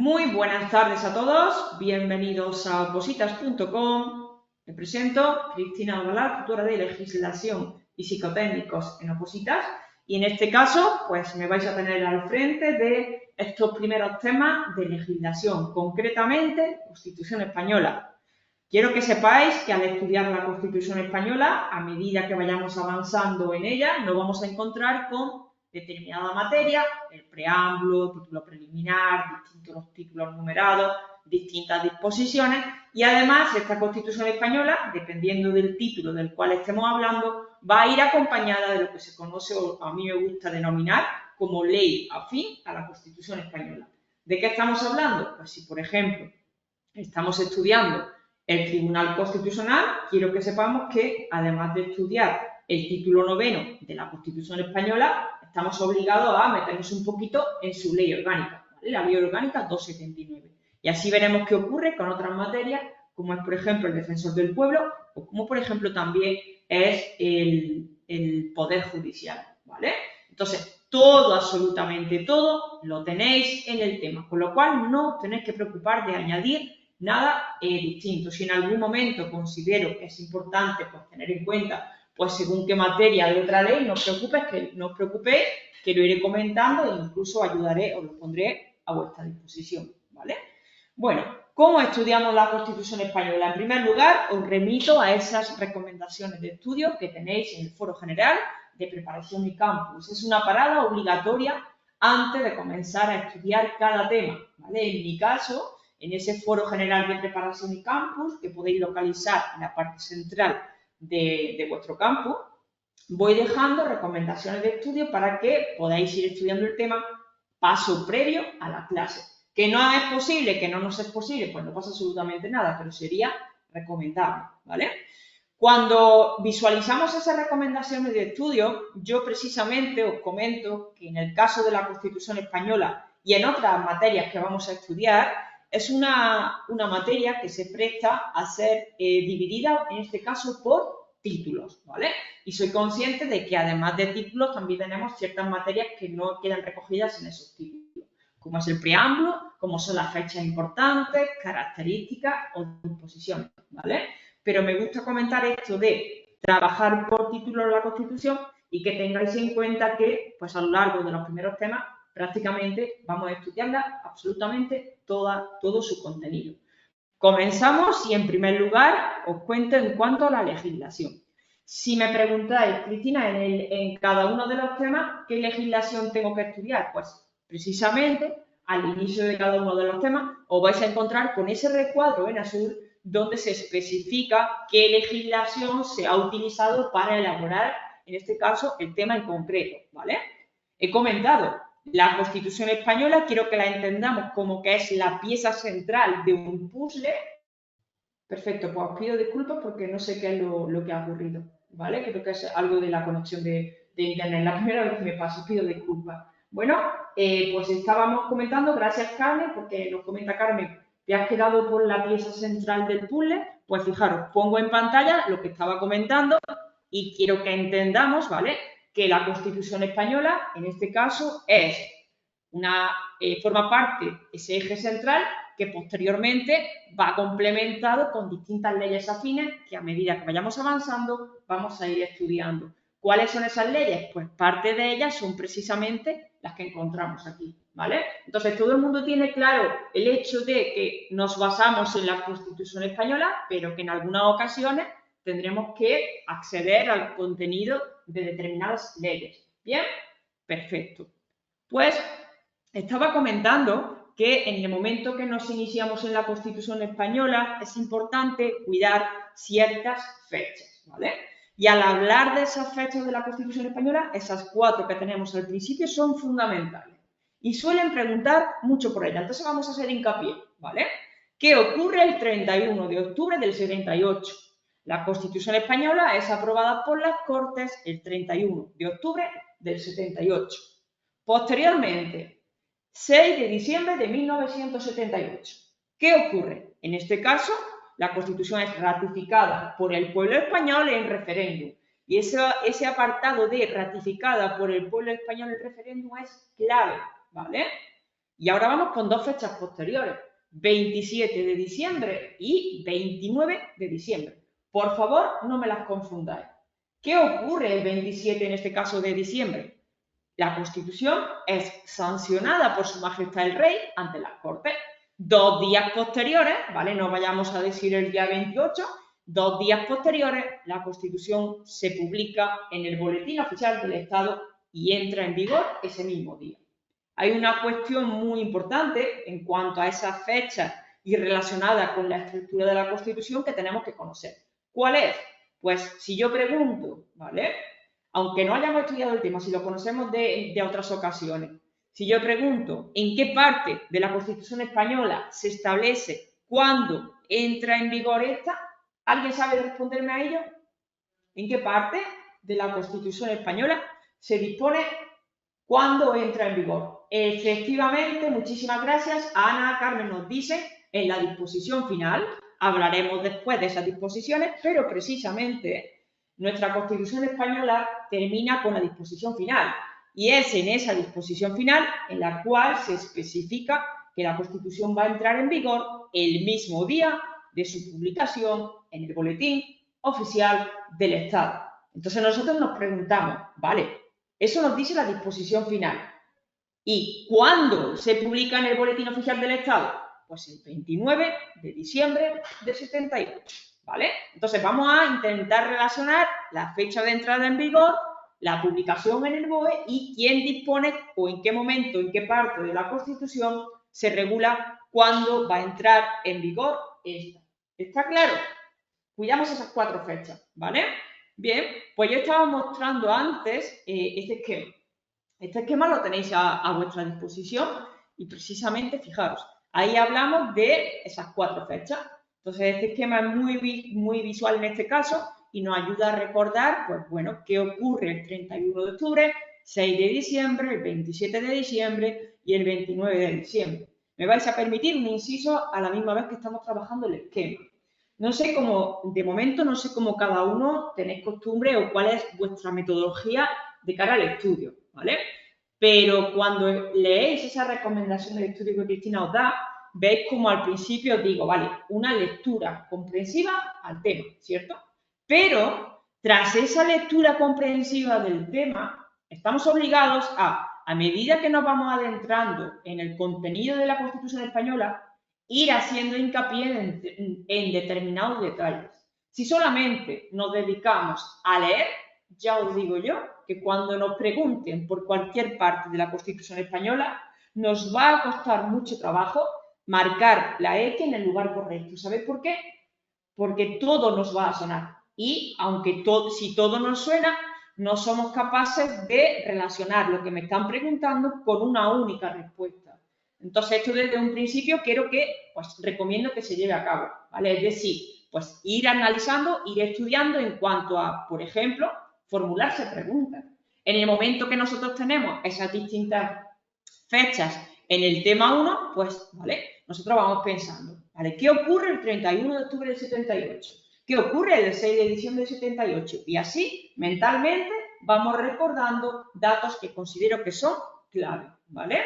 Muy buenas tardes a todos, bienvenidos a opositas.com. Me presento, Cristina Albalá, tutora de legislación y psicotécnicos en Opositas, y en este caso, pues me vais a tener al frente de estos primeros temas de legislación, concretamente Constitución Española. Quiero que sepáis que al estudiar la Constitución Española, a medida que vayamos avanzando en ella, nos vamos a encontrar con determinada materia, el preámbulo, título preliminar, distintos títulos numerados, distintas disposiciones, y además esta Constitución Española, dependiendo del título del cual estemos hablando, va a ir acompañada de lo que se conoce, o a mí me gusta denominar, como ley afín a la Constitución Española. ¿De qué estamos hablando? Pues si, por ejemplo, estamos estudiando el Tribunal Constitucional, quiero que sepamos que, además de estudiar el título 9 de la Constitución Española, estamos obligados a meternos un poquito en su ley orgánica, ¿vale? La ley orgánica 279. Y así veremos qué ocurre con otras materias, como es, por ejemplo, el Defensor del Pueblo, o como, por ejemplo, también es el Poder Judicial, ¿vale? Entonces, todo, absolutamente todo, lo tenéis en el tema, con lo cual no os tenéis que preocupar de añadir nada distinto. Si en algún momento considero que es importante pues, tener en cuenta pues según qué materia de otra ley, no os preocupéis, que lo iré comentando e incluso ayudaré o lo pondré a vuestra disposición, ¿vale? Bueno, ¿cómo estudiamos la Constitución Española? En primer lugar, os remito a esas recomendaciones de estudio que tenéis en el Foro General de Preparación y Campus. Es una parada obligatoria antes de comenzar a estudiar cada tema, ¿vale? En mi caso, en ese Foro General de Preparación y Campus, que podéis localizar en la parte central de vuestro campus, voy dejando recomendaciones de estudio para que podáis ir estudiando el tema paso previo a la clase. Que no es posible, que no nos es posible, pues no pasa absolutamente nada, pero sería recomendable, ¿vale? Cuando visualizamos esas recomendaciones de estudio, yo precisamente os comento que en el caso de la Constitución Española y en otras materias que vamos a estudiar, es una materia que se presta a ser dividida, en este caso, por títulos, ¿vale? Y soy consciente de que además de títulos también tenemos ciertas materias que no quedan recogidas en esos títulos, como es el preámbulo, como son las fechas importantes, características o disposiciones, ¿vale? Pero me gusta comentar esto de trabajar por títulos de la Constitución y que tengáis en cuenta que, pues a lo largo de los primeros temas, prácticamente vamos a estudiarla absolutamente todo su contenido. Comenzamos y, en primer lugar, os cuento en cuanto a la legislación. Si me preguntáis, Cristina, en cada uno de los temas, ¿qué legislación tengo que estudiar? Pues, precisamente, al inicio de cada uno de los temas, os vais a encontrar con ese recuadro en azul donde se especifica qué legislación se ha utilizado para elaborar, en este caso, el tema en concreto, ¿vale? He comentado, la Constitución Española quiero que la entendamos como que es la pieza central de un puzzle. Perfecto, pues os pido disculpas porque no sé qué es lo que ha ocurrido, ¿vale? Creo que es algo de la conexión de internet. La primera vez que me pasa, os pido disculpas. Bueno, pues estábamos comentando, gracias Carmen, porque nos comenta Carmen, te has quedado por la pieza central del puzzle. Pues fijaros, pongo en pantalla lo que estaba comentando y quiero que entendamos, ¿vale? Que la Constitución Española, en este caso, es forma parte de ese eje central que posteriormente va complementado con distintas leyes afines que a medida que vayamos avanzando vamos a ir estudiando. ¿Cuáles son esas leyes? Pues parte de ellas son precisamente las que encontramos aquí, ¿vale? Entonces, todo el mundo tiene claro el hecho de que nos basamos en la Constitución Española, pero que en algunas ocasiones tendremos que acceder al contenido de determinadas leyes. ¿Bien? Perfecto. Pues estaba comentando que en el momento que nos iniciamos en la Constitución Española es importante cuidar ciertas fechas, ¿vale? Y al hablar de esas fechas de la Constitución Española, esas 4 que tenemos al principio son fundamentales y suelen preguntar mucho por ellas. Entonces vamos a hacer hincapié, ¿vale? ¿Qué ocurre el 31 de octubre del 78? La Constitución Española es aprobada por las Cortes el 31 de octubre del 78. Posteriormente, 6 de diciembre de 1978. ¿Qué ocurre? En este caso, la Constitución es ratificada por el pueblo español en referéndum. Y ese apartado de ratificada por el pueblo español en referéndum es clave, ¿vale? Y ahora vamos con dos fechas posteriores, 27 de diciembre y 29 de diciembre. Por favor, no me las confundáis. ¿Qué ocurre el 27 en este caso de diciembre? La Constitución es sancionada por Su Majestad el Rey ante las Cortes. 2 días posteriores, ¿vale? No vayamos a decir el día 28, 2 días posteriores, la Constitución se publica en el Boletín Oficial del Estado y entra en vigor ese mismo día. Hay una cuestión muy importante en cuanto a esas fechas y relacionada con la estructura de la Constitución que tenemos que conocer. ¿Cuál es? Pues si yo pregunto, ¿vale? Aunque no hayamos estudiado el tema, si lo conocemos de otras ocasiones, si yo pregunto en qué parte de la Constitución española se establece cuándo entra en vigor esta, ¿alguien sabe responderme a ello? ¿En qué parte de la Constitución española se dispone cuándo entra en vigor? Efectivamente, muchísimas gracias. Ana Carmen nos dice en la disposición final. Hablaremos después de esas disposiciones, pero precisamente nuestra Constitución española termina con la disposición final. Y es en esa disposición final en la cual se especifica que la Constitución va a entrar en vigor el mismo día de su publicación en el Boletín Oficial del Estado. Entonces nosotros nos preguntamos, vale, eso nos dice la disposición final. ¿Y cuándo se publica en el Boletín Oficial del Estado? Pues el 29 de diciembre del 78, ¿vale? Entonces vamos a intentar relacionar la fecha de entrada en vigor, la publicación en el BOE y quién dispone o en qué momento, en qué parte de la Constitución se regula cuándo va a entrar en vigor esta. ¿Está claro? Cuidamos esas 4 fechas, ¿vale? Bien, pues yo estaba mostrando antes este esquema. Este esquema lo tenéis a vuestra disposición y precisamente, fijaros, ahí hablamos de esas 4 fechas. Entonces, este esquema es muy visual en este caso y nos ayuda a recordar, pues bueno, qué ocurre el 31 de octubre, 6 de diciembre, el 27 de diciembre y el 29 de diciembre. Me vais a permitir un inciso a la misma vez que estamos trabajando el esquema. No sé cómo, de momento, no sé cómo cada uno tenéis costumbre o cuál es vuestra metodología de cara al estudio, ¿vale? Pero cuando leéis esa recomendación del estudio que Cristina os da, veis como al principio os digo, vale, una lectura comprensiva al tema, ¿cierto? Pero tras esa lectura comprensiva del tema, estamos obligados a medida que nos vamos adentrando en el contenido de la Constitución española, ir haciendo hincapié en determinados detalles. Si solamente nos dedicamos a leer, ya os digo yo que cuando nos pregunten por cualquier parte de la Constitución española, nos va a costar mucho trabajo marcar la X en el lugar correcto. ¿Sabéis por qué? Porque todo nos va a sonar. Y aunque si todo nos suena, no somos capaces de relacionar lo que me están preguntando con una única respuesta. Entonces, esto desde un principio quiero que, pues, recomiendo que se lleve a cabo, ¿vale? Es decir, pues, ir analizando, ir estudiando en cuanto a, por ejemplo, formularse preguntas. En el momento que nosotros tenemos esas distintas fechas en el tema 1, pues, ¿vale? Nosotros vamos pensando, ¿vale? ¿Qué ocurre el 31 de octubre del 78? ¿Qué ocurre el 6 de diciembre del 78? Y así, mentalmente, vamos recordando datos que considero que son clave, ¿vale?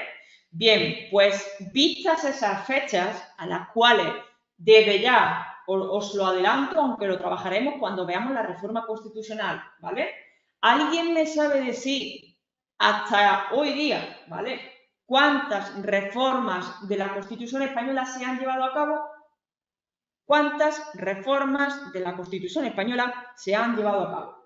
Bien, pues vistas esas fechas a las cuales desde ya os lo adelanto, aunque lo trabajaremos cuando veamos la reforma constitucional, ¿vale? ¿Alguien me sabe decir hasta hoy día, ¿vale? ¿Cuántas reformas de la Constitución española se han llevado a cabo? ¿Cuántas reformas de la Constitución española se han llevado a cabo?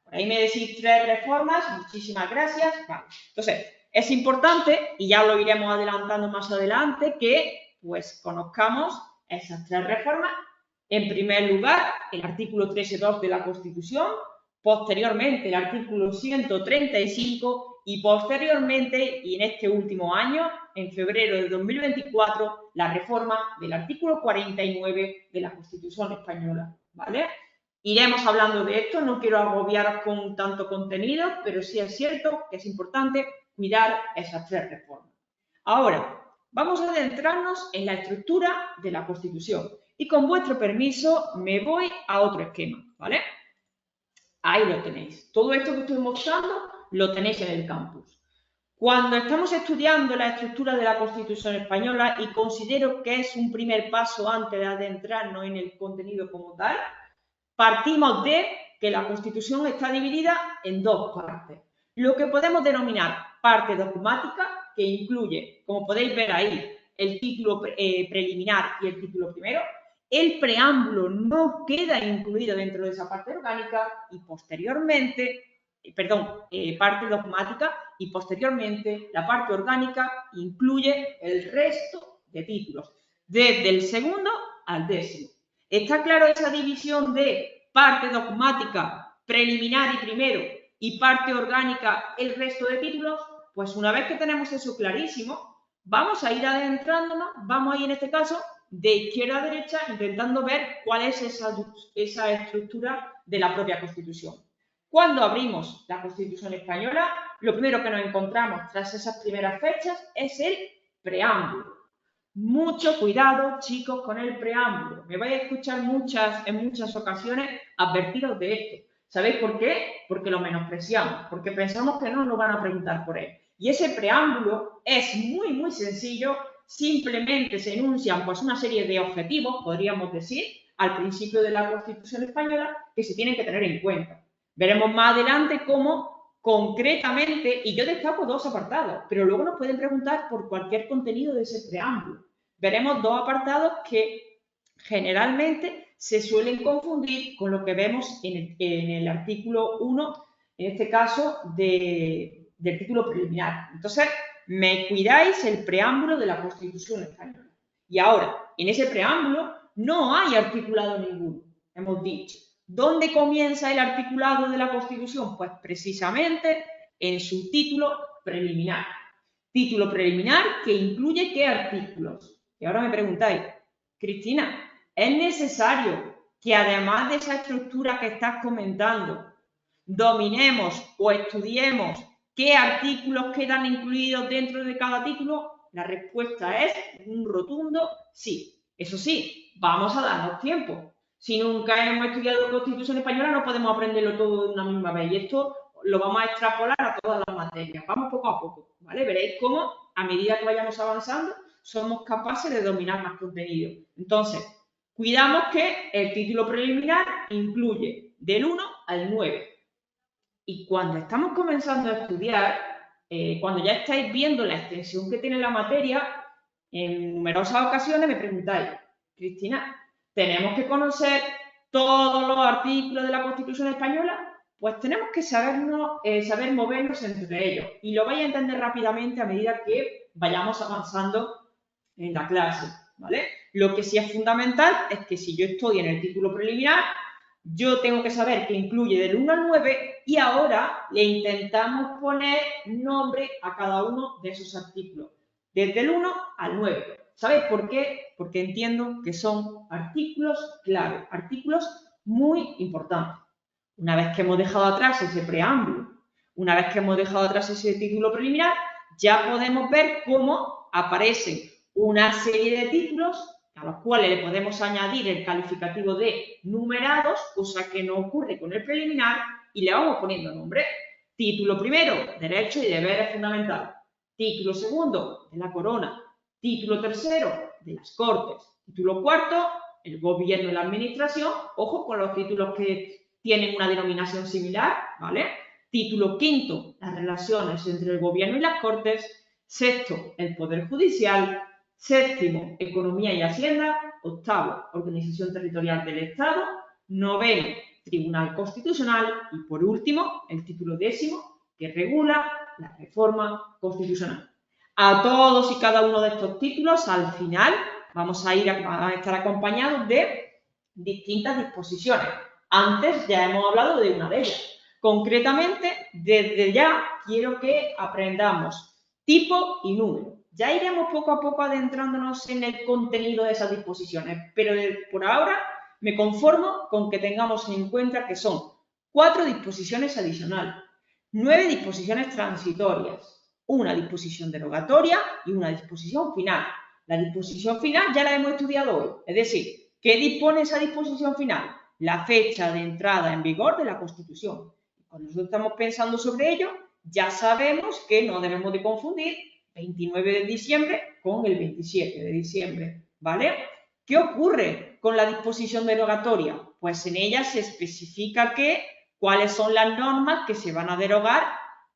Por ahí me decís 3 reformas, muchísimas gracias. Vale. Entonces, es importante, y ya lo iremos adelantando más adelante, que pues conozcamos esas 3 reformas. En primer lugar, el artículo 13.2 de la Constitución, posteriormente el artículo 135 y posteriormente, y en este último año, en febrero de 2024, la reforma del artículo 49 de la Constitución española, ¿vale? Iremos hablando de esto, no quiero agobiaros con tanto contenido, pero sí es cierto que es importante cuidar esas 3 reformas. Ahora, vamos a adentrarnos en la estructura de la Constitución y con vuestro permiso me voy a otro esquema, ¿vale? Ahí lo tenéis. Todo esto que estoy mostrando lo tenéis en el campus. Cuando estamos estudiando la estructura de la Constitución española, y considero que es un primer paso antes de adentrarnos en el contenido como tal, partimos de que la Constitución está dividida en dos partes. Lo que podemos denominar parte dogmática, que incluye, como podéis ver ahí, el título preliminar y el título primero. El preámbulo no queda incluido dentro de esa parte orgánica y posteriormente, parte dogmática, y posteriormente la parte orgánica incluye el resto de títulos, desde el segundo al 10º. ¿Está claro esa división de parte dogmática, preliminar y primero, y parte orgánica, el resto de títulos? Pues una vez que tenemos eso clarísimo, vamos a ir adentrándonos, vamos a ir en este caso de izquierda a derecha intentando ver cuál es esa estructura de la propia Constitución. Cuando abrimos la Constitución española, lo primero que nos encontramos tras esas primeras fechas es el preámbulo. Mucho cuidado, chicos, con el preámbulo. Me vais a escuchar en muchas ocasiones advertiros de esto. ¿Sabéis por qué? Porque lo menospreciamos, porque pensamos que no nos van a preguntar por él. Y ese preámbulo es muy, muy sencillo. Simplemente se enuncian pues una serie de objetivos, podríamos decir, al principio de la Constitución española, que se tienen que tener en cuenta. Veremos más adelante cómo concretamente, y yo destaco dos apartados, pero luego nos pueden preguntar por cualquier contenido de ese preámbulo. Veremos dos apartados que generalmente se suelen confundir con lo que vemos en el artículo 1, en este caso del título preliminar. Entonces, me cuidáis el preámbulo de la Constitución española. Y ahora, en ese preámbulo no hay articulado ninguno, hemos dicho. ¿Dónde comienza el articulado de la Constitución? Pues precisamente en su título preliminar. Título preliminar que incluye ¿qué artículos? Y ahora me preguntáis, Cristina, ¿es necesario que además de esa estructura que estás comentando, dominemos o estudiemos qué artículos quedan incluidos dentro de cada título? La respuesta es un rotundo sí. Eso sí, vamos a darnos tiempo. Si nunca hemos estudiado Constitución española, no podemos aprenderlo todo de una misma vez. Y esto lo vamos a extrapolar a todas las materias. Vamos poco a poco, ¿vale? Veréis cómo, a medida que vayamos avanzando, somos capaces de dominar más contenido. Entonces, cuidamos que el título preliminar incluye del 1 al 9. Y cuando estamos comenzando a estudiar, cuando ya estáis viendo la extensión que tiene la materia, en numerosas ocasiones me preguntáis, Cristina, ¿tenemos que conocer todos los artículos de la Constitución española? Pues tenemos que saber movernos entre ellos. Y lo vais a entender rápidamente a medida que vayamos avanzando en la clase, ¿vale? Lo que sí es fundamental es que si yo estoy en el título preliminar, yo tengo que saber que incluye del 1 al 9 y ahora le intentamos poner nombre a cada uno de esos artículos, desde el 1 al 9. ¿Sabéis por qué? Porque entiendo que son artículos clave, artículos muy importantes. Una vez que hemos dejado atrás ese preámbulo, una vez que hemos dejado atrás ese título preliminar, ya podemos ver cómo aparecen una serie de títulos a los cuales le podemos añadir el calificativo de numerados, cosa que no ocurre con el preliminar, y le vamos poniendo nombre. Título primero, derechos y deberes fundamentales. Título segundo, de la corona. Título tercero, de las Cortes. Título cuarto, el gobierno y la administración. Ojo con los títulos que tienen una denominación similar, ¿vale? Título quinto, las relaciones entre el gobierno y las Cortes. Sexto, el poder judicial. Séptimo, economía y hacienda. Octavo, organización territorial del Estado. Noveno, Tribunal Constitucional. Y por último, el título 10º, que regula la reforma constitucional. A todos y cada uno de estos títulos, al final, vamos a estar acompañados de distintas disposiciones. Antes ya hemos hablado de una de ellas. Concretamente, desde ya quiero que aprendamos tipo y número. Ya iremos poco a poco adentrándonos en el contenido de esas disposiciones, pero por ahora me conformo con que tengamos en cuenta que son 4 disposiciones adicionales, 9 disposiciones transitorias, una disposición derogatoria y una disposición final. La disposición final ya la hemos estudiado hoy, es decir, ¿qué dispone esa disposición final? La fecha de entrada en vigor de la Constitución. Cuando nosotros estamos pensando sobre ello, ya sabemos que no debemos de confundir 29 de diciembre con el 27 de diciembre, ¿vale? ¿Qué ocurre con la disposición derogatoria? Pues en ella se especifica cuáles son las normas que se van a derogar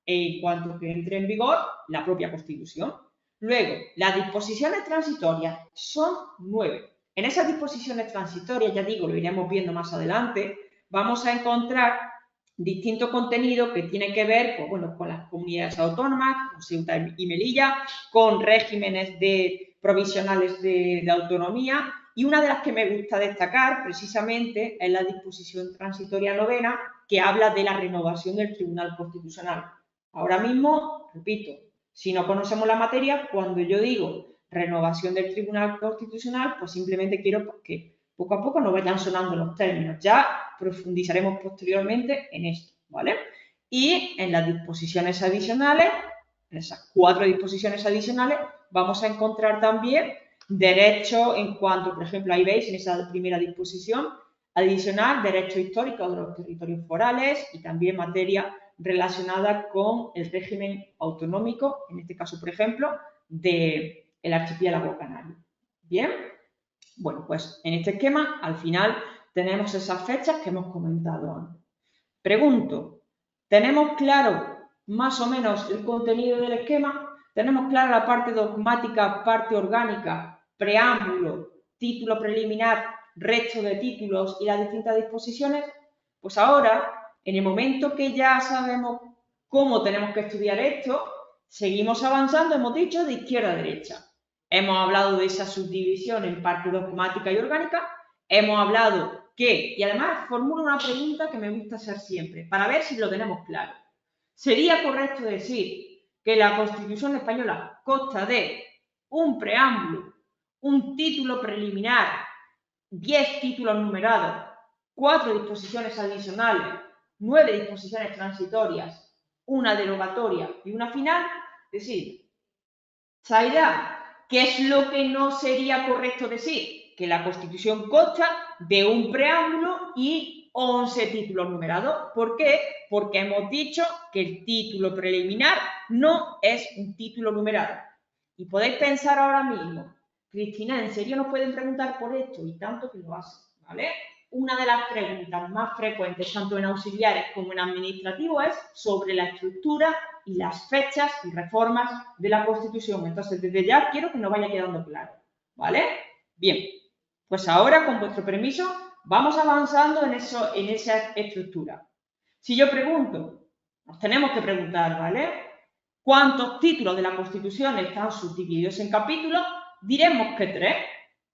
en cuanto que entre en vigor la propia Constitución. Luego, las disposiciones transitorias son 9. En esas disposiciones transitorias, ya digo, lo iremos viendo más adelante, vamos a encontrar distintos contenidos que tienen que ver pues, bueno, con las comunidades autónomas, con Ceuta y Melilla, con regímenes provisionales de autonomía, y una de las que me gusta destacar precisamente es la disposición transitoria novena, que habla de la renovación del Tribunal Constitucional. Ahora mismo, repito, si no conocemos la materia, cuando yo digo renovación del Tribunal Constitucional, pues simplemente quiero que poco a poco nos vayan sonando los términos. Ya profundizaremos posteriormente en esto, ¿vale? Y en las disposiciones adicionales, en esas 4 disposiciones adicionales, vamos a encontrar también derechos en cuanto, por ejemplo, ahí veis en esa primera disposición adicional, derechos históricos de los territorios forales y también materia relacionada con el régimen autonómico, en este caso, por ejemplo, del archipiélago canario. ¿Bien? Bueno, pues en este esquema, al final, tenemos esas fechas que hemos comentado antes. Pregunto, ¿tenemos claro más o menos el contenido del esquema? ¿Tenemos clara la parte dogmática, parte orgánica, preámbulo, título preliminar, resto de títulos y las distintas disposiciones? Pues ahora, en el momento que ya sabemos cómo tenemos que estudiar esto, seguimos avanzando, hemos dicho, de izquierda a derecha. Hemos hablado de esa subdivisión en parte dogmática y orgánica, hemos hablado y además formulo una pregunta que me gusta hacer siempre, para ver si lo tenemos claro. ¿Sería correcto decir que la Constitución española consta de un preámbulo, un título preliminar, 10 títulos numerados, 4 disposiciones adicionales, 9 disposiciones transitorias, una derogatoria y una final? Es decir, Zaida, ¿qué es lo que no sería correcto decir? Que la Constitución consta de un preámbulo y 11 títulos numerados. ¿Por qué? Porque hemos dicho que el título preliminar no es un título numerado. Y podéis pensar ahora mismo, Cristina, ¿en serio nos pueden preguntar por esto? Y tanto que lo hacen, ¿vale? Una de las preguntas más frecuentes, tanto en auxiliares como en administrativo, es sobre la estructura y las fechas y reformas de la Constitución. Entonces, desde ya quiero que nos vaya quedando claro, ¿vale? Bien, pues ahora, con vuestro permiso, vamos avanzando en esa estructura. Si yo pregunto, nos tenemos que preguntar, ¿vale? ¿Cuántos títulos de la Constitución están subdivididos en capítulos? Diremos que 3.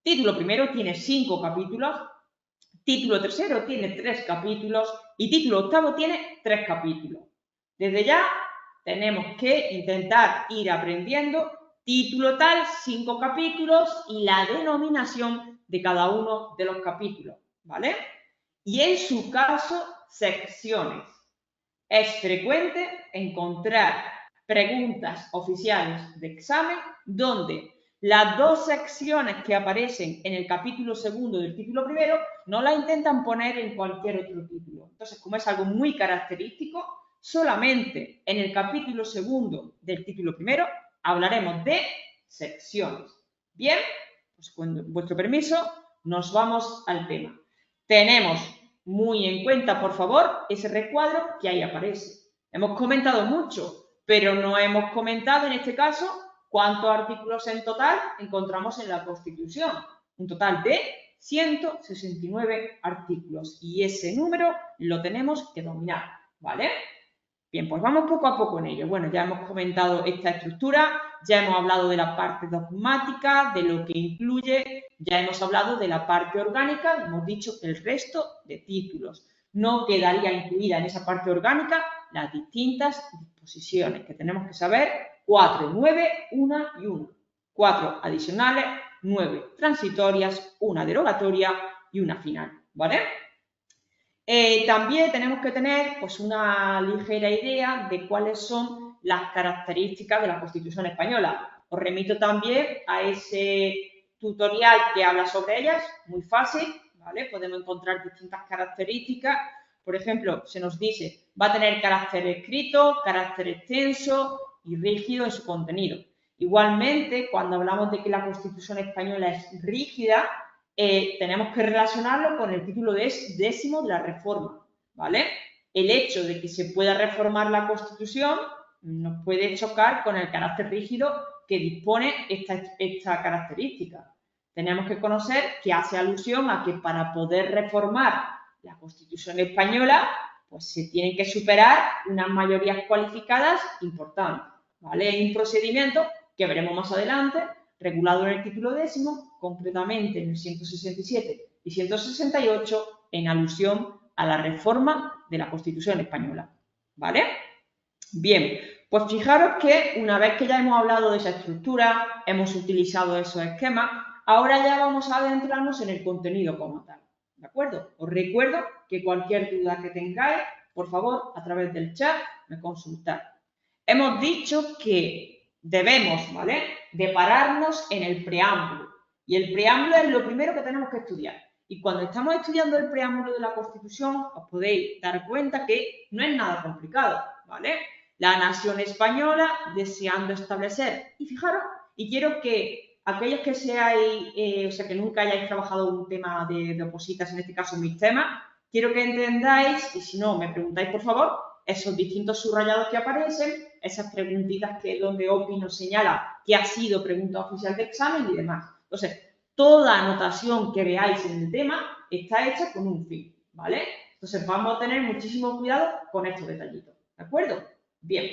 Título primero tiene 5 capítulos, título tercero tiene 3 capítulos y título octavo tiene 3 capítulos. Desde ya tenemos que intentar ir aprendiendo título tal, 5 capítulos y la denominación de cada uno de los capítulos, ¿vale? Y en su caso, secciones. Es frecuente encontrar preguntas oficiales de examen donde las 2 secciones que aparecen en el capítulo segundo del título primero no las intentan poner en cualquier otro título. Entonces, como es algo muy característico, solamente en el capítulo segundo del título primero hablaremos de secciones. Bien, pues con vuestro permiso nos vamos al tema. Tenemos muy en cuenta, por favor, ese recuadro que ahí aparece. Hemos comentado mucho, pero no hemos comentado en este caso cuántos artículos en total encontramos en la Constitución. Un total de 169 artículos y ese número lo tenemos que dominar, ¿vale? Bien, pues vamos poco a poco en ello. Bueno, ya hemos comentado esta estructura, ya hemos hablado de la parte dogmática, de lo que incluye, ya hemos hablado de la parte orgánica y hemos dicho que el resto de títulos. No quedaría incluida en esa parte orgánica las distintas disposiciones que tenemos que saber, 4, 9, 1 y 1. 4 adicionales, 9 transitorias, una derogatoria y una final, ¿vale? También tenemos que tener pues, una ligera idea de cuáles son las características de la Constitución española. Os remito también a ese tutorial que habla sobre ellas, muy fácil, ¿vale? Podemos encontrar distintas características Por ejemplo, se nos dice, va a tener carácter escrito, carácter extenso y rígido en su contenido. Igualmente, cuando hablamos de que la Constitución española es rígida, tenemos que relacionarlo con el título décimo de la reforma, ¿vale? El hecho de que se pueda reformar la Constitución nos puede chocar con el carácter rígido que dispone esta característica. Tenemos que conocer que hace alusión a que para poder reformar la Constitución española, pues se tienen que superar unas mayorías cualificadas importantes, ¿vale? Hay un procedimiento que veremos más adelante, regulado en el título décimo, concretamente en el 167 y 168, en alusión a la reforma de la Constitución española, ¿vale? Bien, pues fijaros que una vez que ya hemos hablado de esa estructura, hemos utilizado esos esquemas, ahora ya vamos a adentrarnos en el contenido como tal, ¿de acuerdo? Os recuerdo que cualquier duda que tengáis, por favor, a través del chat, me consultáis. Hemos dicho que debemos, ¿vale?, de pararnos en el preámbulo. Y el preámbulo es lo primero que tenemos que estudiar. Y cuando estamos estudiando el preámbulo de la Constitución, os podéis dar cuenta que no es nada complicado, ¿vale? La nación española deseando establecer. Y fijaros, y quiero que aquellos que seáis, o sea, que nunca hayáis trabajado un tema de opositas, en este caso mis temas, quiero que entendáis, y si no, me preguntáis por favor, esos distintos subrayados que aparecen, esas preguntitas que donde OPI nos señala que ha sido pregunta oficial de examen y demás. Entonces, toda anotación que veáis en el tema está hecha con un fin, ¿vale? Entonces, vamos a tener muchísimo cuidado con estos detallitos, ¿de acuerdo? Bien.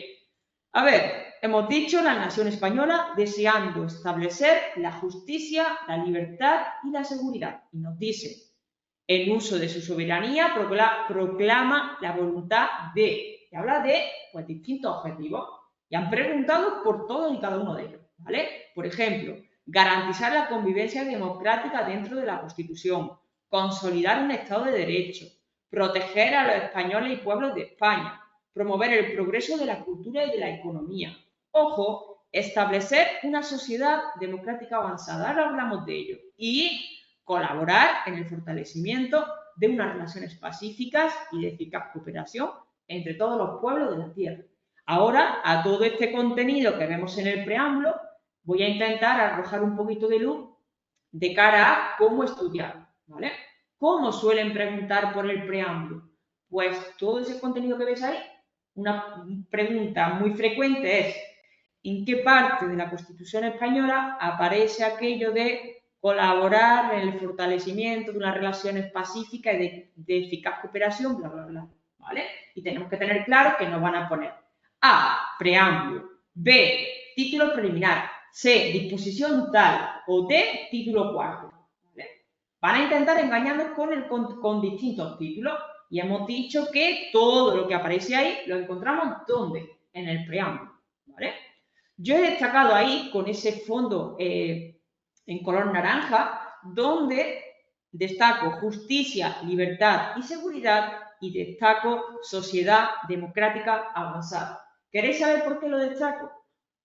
A ver, hemos dicho la nación española deseando establecer la justicia, la libertad y la seguridad. Y nos dice, en uso de su soberanía, proclama la voluntad de, y habla de, pues, distintos objetivos. Y han preguntado por todos y cada uno de ellos, ¿vale? Por ejemplo, garantizar la convivencia democrática dentro de la Constitución, consolidar un Estado de Derecho, proteger a los españoles y pueblos de España, promover el progreso de la cultura y de la economía. Ojo, establecer una sociedad democrática avanzada, ahora hablamos de ello, y colaborar en el fortalecimiento de unas relaciones pacíficas y de eficaz cooperación entre todos los pueblos de la tierra. Ahora, a todo este contenido que vemos en el preámbulo, voy a intentar arrojar un poquito de luz de cara a cómo estudiar, ¿vale? ¿Cómo suelen preguntar por el preámbulo? Pues todo ese contenido que veis ahí, una pregunta muy frecuente es ¿en qué parte de la Constitución española aparece aquello de colaborar en el fortalecimiento de unas relaciones pacíficas y de eficaz cooperación, bla, bla, bla, ¿vale? Y tenemos que tener claro que nos van a poner A, preámbulo, B, título preliminar, C, disposición tal, o D, título cuarto, ¿vale? Van a intentar engañarnos con distintos títulos y hemos dicho que todo lo que aparece ahí lo encontramos ¿dónde? En el preámbulo, ¿vale? Yo he destacado ahí con ese fondo en color naranja, donde destaco justicia, libertad y seguridad y destaco sociedad democrática avanzada. ¿Queréis saber por qué lo destaco?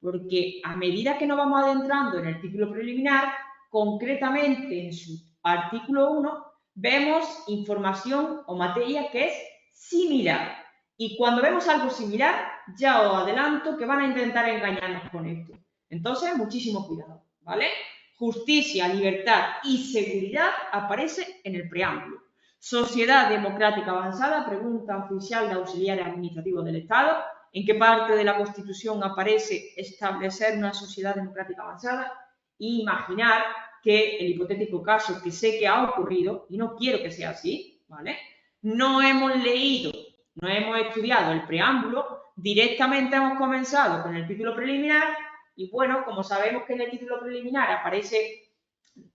Porque a medida que nos vamos adentrando en el título preliminar, concretamente en su artículo 1, vemos información o materia que es similar. Y cuando vemos algo similar, ya os adelanto que van a intentar engañarnos con esto. Entonces, muchísimo cuidado, ¿vale? Justicia, libertad y seguridad aparece en el preámbulo. Sociedad democrática avanzada, pregunta oficial de auxiliares administrativos del Estado. ¿En qué parte de la Constitución aparece establecer una sociedad democrática avanzada? Y imaginar que el hipotético caso que sé que ha ocurrido, y no quiero que sea así, ¿vale? No hemos leído, no hemos estudiado el preámbulo, directamente hemos comenzado con el título preliminar y bueno, como sabemos que en el título preliminar aparece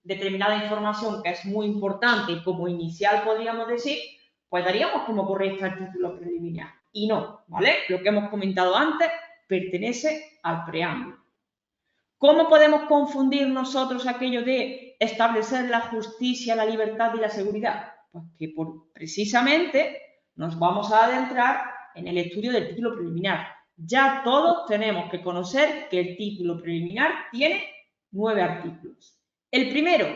determinada información que es muy importante y como inicial podríamos decir, pues daríamos como correcto el título preliminar. Y no, ¿vale? Lo que hemos comentado antes pertenece al preámbulo. ¿Cómo podemos confundir nosotros aquello de establecer la justicia, la libertad y la seguridad? Pues que precisamente nos vamos a adentrar en el estudio del título preliminar. Ya todos tenemos que conocer que el título preliminar tiene 9 artículos. El primero,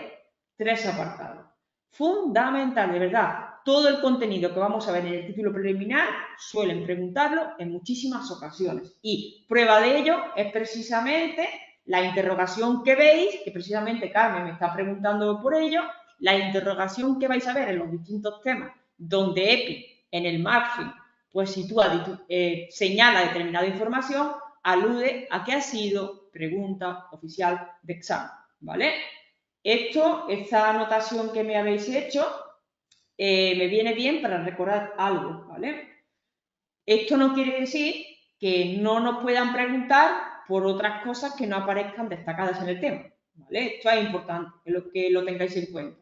3 apartados. Fundamental, de verdad. todo el contenido que vamos a ver en el título preliminar suelen preguntarlo en muchísimas ocasiones. Y prueba de ello es precisamente la interrogación que veis, que precisamente Carmen me está preguntando por ello, la interrogación que vais a ver en los distintos temas, donde EPI en el margen pues señala determinada información, alude a que ha sido pregunta oficial de examen, ¿vale? Esta anotación que me habéis hecho me viene bien para recordar algo, ¿vale? Esto no quiere decir que no nos puedan preguntar por otras cosas que no aparezcan destacadas en el tema, ¿vale? Esto es importante, que lo tengáis en cuenta.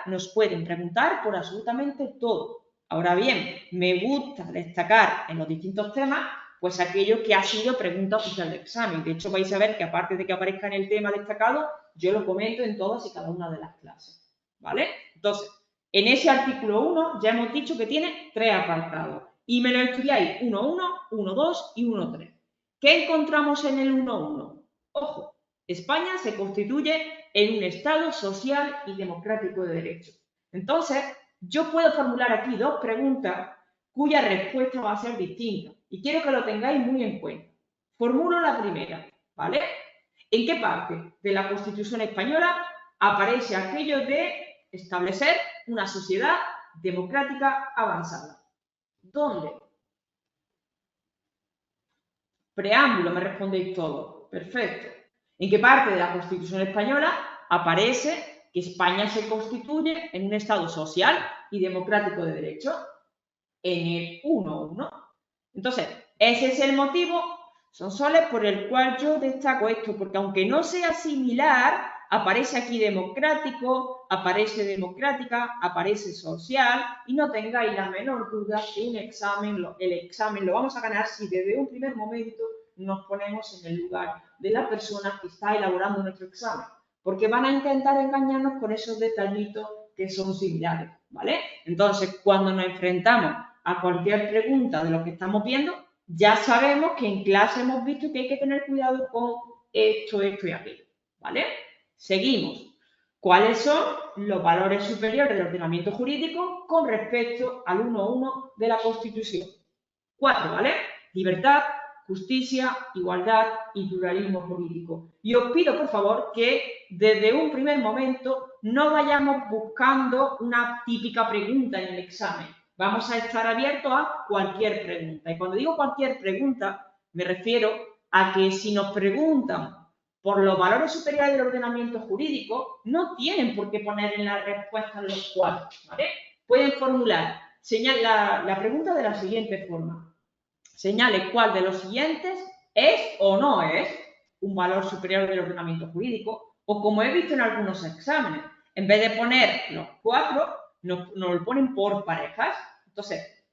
Nos pueden preguntar por absolutamente todo. Ahora bien, me gusta destacar en los distintos temas, pues aquello que ha sido pregunta oficial de examen. De hecho, vais a ver que aparte de que aparezca en el tema destacado, yo lo comento en todas y cada una de las clases, ¿vale? Entonces, en ese artículo 1 ya hemos dicho que tiene 3 apartados y me lo estudiáis 1.1, 1.2 y 1.3. ¿Qué encontramos en el 1.1? Ojo, España se constituye en un Estado social y democrático de derecho. Entonces, yo puedo formular aquí 2 preguntas cuya respuesta va a ser distinta y quiero que lo tengáis muy en cuenta. Formulo la primera, ¿vale? ¿En qué parte de la Constitución española aparece aquello de establecer una sociedad democrática avanzada? ¿Dónde? Preámbulo, me respondéis todo. Perfecto. ¿En qué parte de la Constitución española aparece que España se constituye en un Estado social y democrático de derecho? En el 1.1. Entonces, ese es el motivo, Sonsoles, por el cual yo destaco esto, porque aunque no sea similar, aparece aquí democrático, aparece democrática, aparece social, y no tengáis la menor duda que el examen lo vamos a ganar si desde un primer momento nos ponemos en el lugar de la persona que está elaborando nuestro examen, porque van a intentar engañarnos con esos detallitos que son similares, ¿vale? Entonces, cuando nos enfrentamos a cualquier pregunta de lo que estamos viendo, ya sabemos que en clase hemos visto que hay que tener cuidado con esto y aquello, ¿vale? Seguimos. ¿Cuáles son los valores superiores del ordenamiento jurídico con respecto al 1.1 de la Constitución? 4, ¿vale? Libertad, justicia, igualdad y pluralismo jurídico. Y os pido, por favor, que desde un primer momento no vayamos buscando una típica pregunta en el examen. Vamos a estar abiertos a cualquier pregunta. Y cuando digo cualquier pregunta, me refiero a que si nos preguntan por los valores superiores del ordenamiento jurídico, no tienen por qué poner en la respuesta los 4, ¿vale? Pueden formular la pregunta de la siguiente forma. Señale cuál de los siguientes es o no es un valor superior del ordenamiento jurídico, o como he visto en algunos exámenes, en vez de poner los 4, nos lo ponen por parejas. Entonces,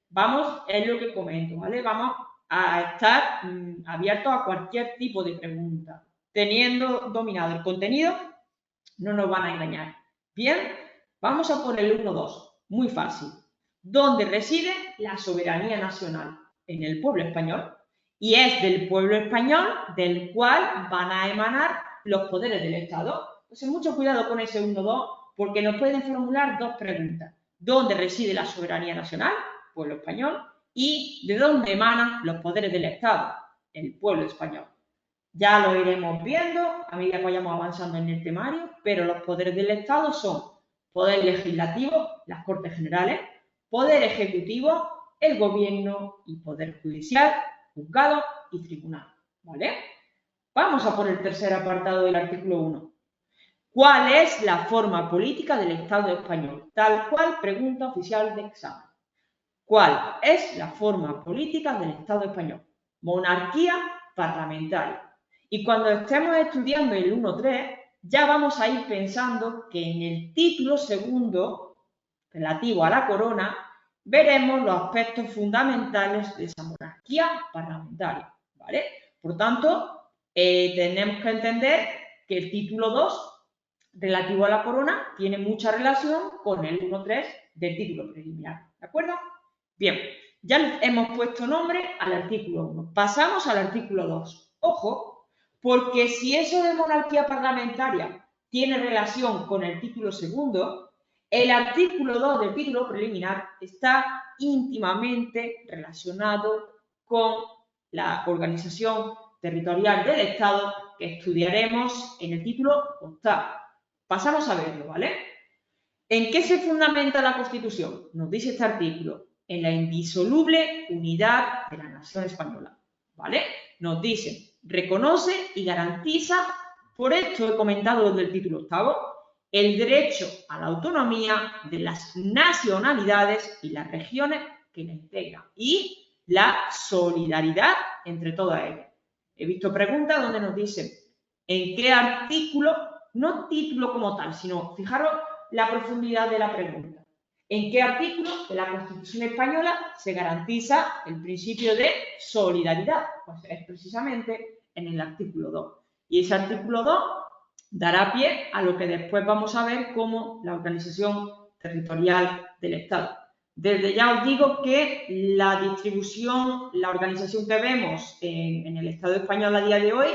es lo que comento, ¿vale? Vamos a estar abiertos a cualquier tipo de pregunta. Teniendo dominado el contenido, no nos van a engañar. Bien, vamos a poner el 1.2, muy fácil. ¿Dónde reside la soberanía nacional? En el pueblo español. Y es del pueblo español del cual van a emanar los poderes del Estado. Entonces, mucho cuidado con ese 1.2 porque nos pueden formular 2 preguntas. ¿Dónde reside la soberanía nacional? Pueblo español. ¿Y de dónde emanan los poderes del Estado? El pueblo español. Ya lo iremos viendo a medida que vayamos avanzando en el temario, pero los poderes del Estado son poder legislativo, las Cortes Generales, poder ejecutivo, el gobierno y poder judicial, juzgado y tribunal, ¿vale? Vamos a por el tercer apartado del artículo 1. ¿Cuál es la forma política del Estado español? Tal cual pregunta oficial de examen. ¿Cuál es la forma política del Estado español? Monarquía parlamentaria. Y cuando estemos estudiando el 1.3, ya vamos a ir pensando que en el título segundo, relativo a la corona, veremos los aspectos fundamentales de esa monarquía parlamentaria, ¿vale? Por tanto, tenemos que entender que el título 2, relativo a la corona, tiene mucha relación con el 1.3 del título preliminar, ¿de acuerdo? Bien, ya hemos puesto nombre al artículo 1. Pasamos al artículo 2. Ojo, porque si eso de monarquía parlamentaria tiene relación con el título segundo, El artículo 2 del título preliminar está íntimamente relacionado con la organización territorial del Estado que estudiaremos en el título octavo. Pasamos a verlo, ¿vale? ¿En qué se fundamenta la Constitución? Nos dice este artículo, en la indisoluble unidad de la nación española, ¿vale? Nos dice, reconoce y garantiza, por esto he comentado desde el título octavo, el derecho a la autonomía de las nacionalidades y las regiones que la integran y la solidaridad entre todas ellas. He visto preguntas donde nos dicen en qué artículo, no título como tal, sino, fijaros, la profundidad de la pregunta. ¿En qué artículo de la Constitución española se garantiza el principio de solidaridad? Pues es precisamente en el artículo 2. Y ese artículo 2 dará pie a lo que después vamos a ver como la organización territorial del Estado. Desde ya os digo que la distribución, la organización que vemos en el Estado español a día de hoy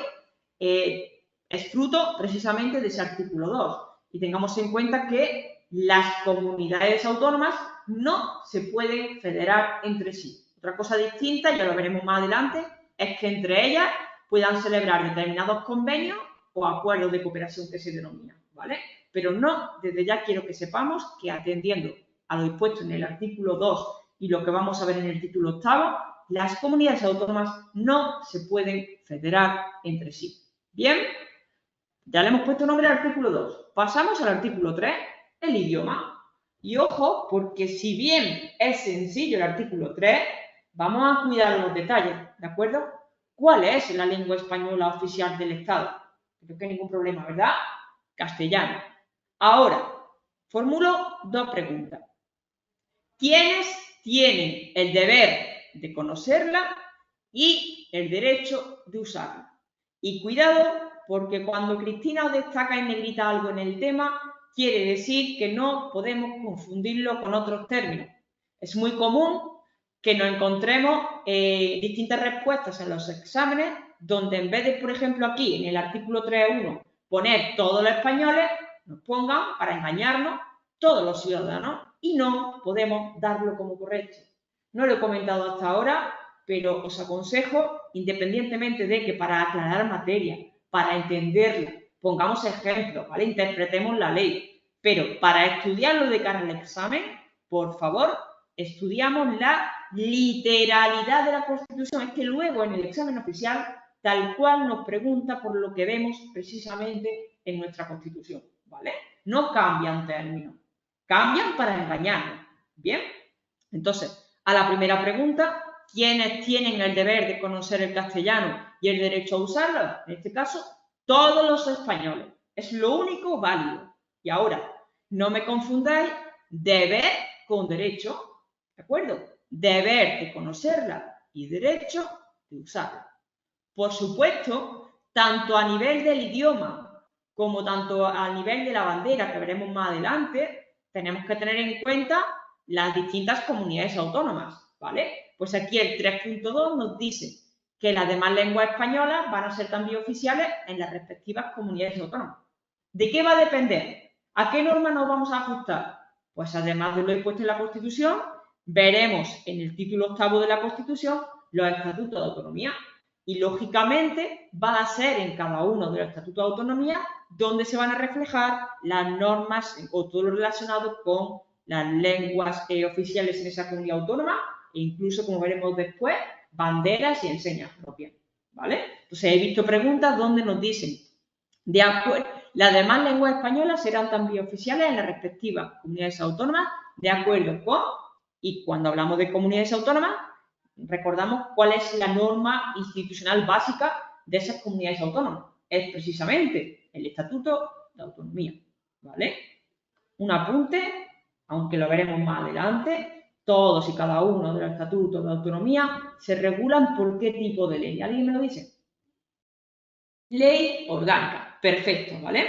es fruto precisamente de ese artículo 2. Y tengamos en cuenta que las comunidades autónomas no se pueden federar entre sí. Otra cosa distinta, ya lo veremos más adelante, es que entre ellas puedan celebrar determinados convenios o acuerdos de cooperación que se denominan, ¿vale? Pero no, desde ya quiero que sepamos que atendiendo a lo dispuesto en el artículo 2 y lo que vamos a ver en el título octavo, las comunidades autónomas no se pueden federar entre sí. Bien, ya le hemos puesto nombre al artículo 2. Pasamos al artículo 3, el idioma. Y ojo, porque si bien es sencillo el artículo 3, vamos a cuidar los detalles, ¿de acuerdo? ¿Cuál es la lengua española oficial del Estado? Creo que ningún problema, ¿verdad? Castellano. Ahora, formulo dos preguntas. ¿Quiénes tienen el deber de conocerla y el derecho de usarla? Y cuidado, porque cuando Cristina os destaca en negrita algo en el tema, quiere decir que no podemos confundirlo con otros términos. Es muy común que nos encontremos distintas respuestas en los exámenes, donde en vez de, por ejemplo, aquí en el artículo 3.1 poner todos los españoles, nos pongan, para engañarnos, todos los ciudadanos, y no podemos darlo como correcto. No lo he comentado hasta ahora, pero os aconsejo, independientemente de que para aclarar materia, para entenderla, pongamos ejemplos, ¿vale? Interpretemos la ley, pero para estudiarlo de cara al examen, por favor, estudiamos la literalidad de la Constitución. Es que luego en el examen oficial, tal cual nos pregunta por lo que vemos precisamente en nuestra Constitución, ¿vale? No cambian términos, cambian para engañarnos, ¿bien? Entonces, a la primera pregunta, ¿quiénes tienen el deber de conocer el castellano y el derecho a usarlo? En este caso, todos los españoles. Es lo único válido. Y ahora, no me confundáis deber con derecho, ¿de acuerdo? Deber de conocerla y derecho de usarla. Por supuesto, tanto a nivel del idioma como tanto a nivel de la bandera, que veremos más adelante, tenemos que tener en cuenta las distintas comunidades autónomas, ¿vale? Pues aquí el 3.2 nos dice que las demás lenguas españolas van a ser también oficiales en las respectivas comunidades autónomas. ¿De qué va a depender? ¿A qué norma nos vamos a ajustar? Pues además de lo expuesto en la Constitución, veremos en el título octavo de la Constitución los estatutos de autonomía. Y, lógicamente, va a ser en cada uno de los estatutos de autonomía donde se van a reflejar las normas o todo lo relacionado con las lenguas oficiales en esa comunidad autónoma e incluso, como veremos después, banderas y enseñas propias, ¿vale? Entonces, he visto preguntas donde nos dicen, de acuerdo, las demás lenguas españolas serán también oficiales en las respectivas comunidades autónomas de acuerdo con, y cuando hablamos de comunidades autónomas, recordamos cuál es la norma institucional básica de esas comunidades autónomas. Es precisamente el Estatuto de Autonomía, ¿vale? Un apunte, aunque lo veremos más adelante, todos y cada uno de los estatutos de autonomía se regulan por qué tipo de ley. ¿Alguien me lo dice? Ley orgánica. Perfecto, ¿vale?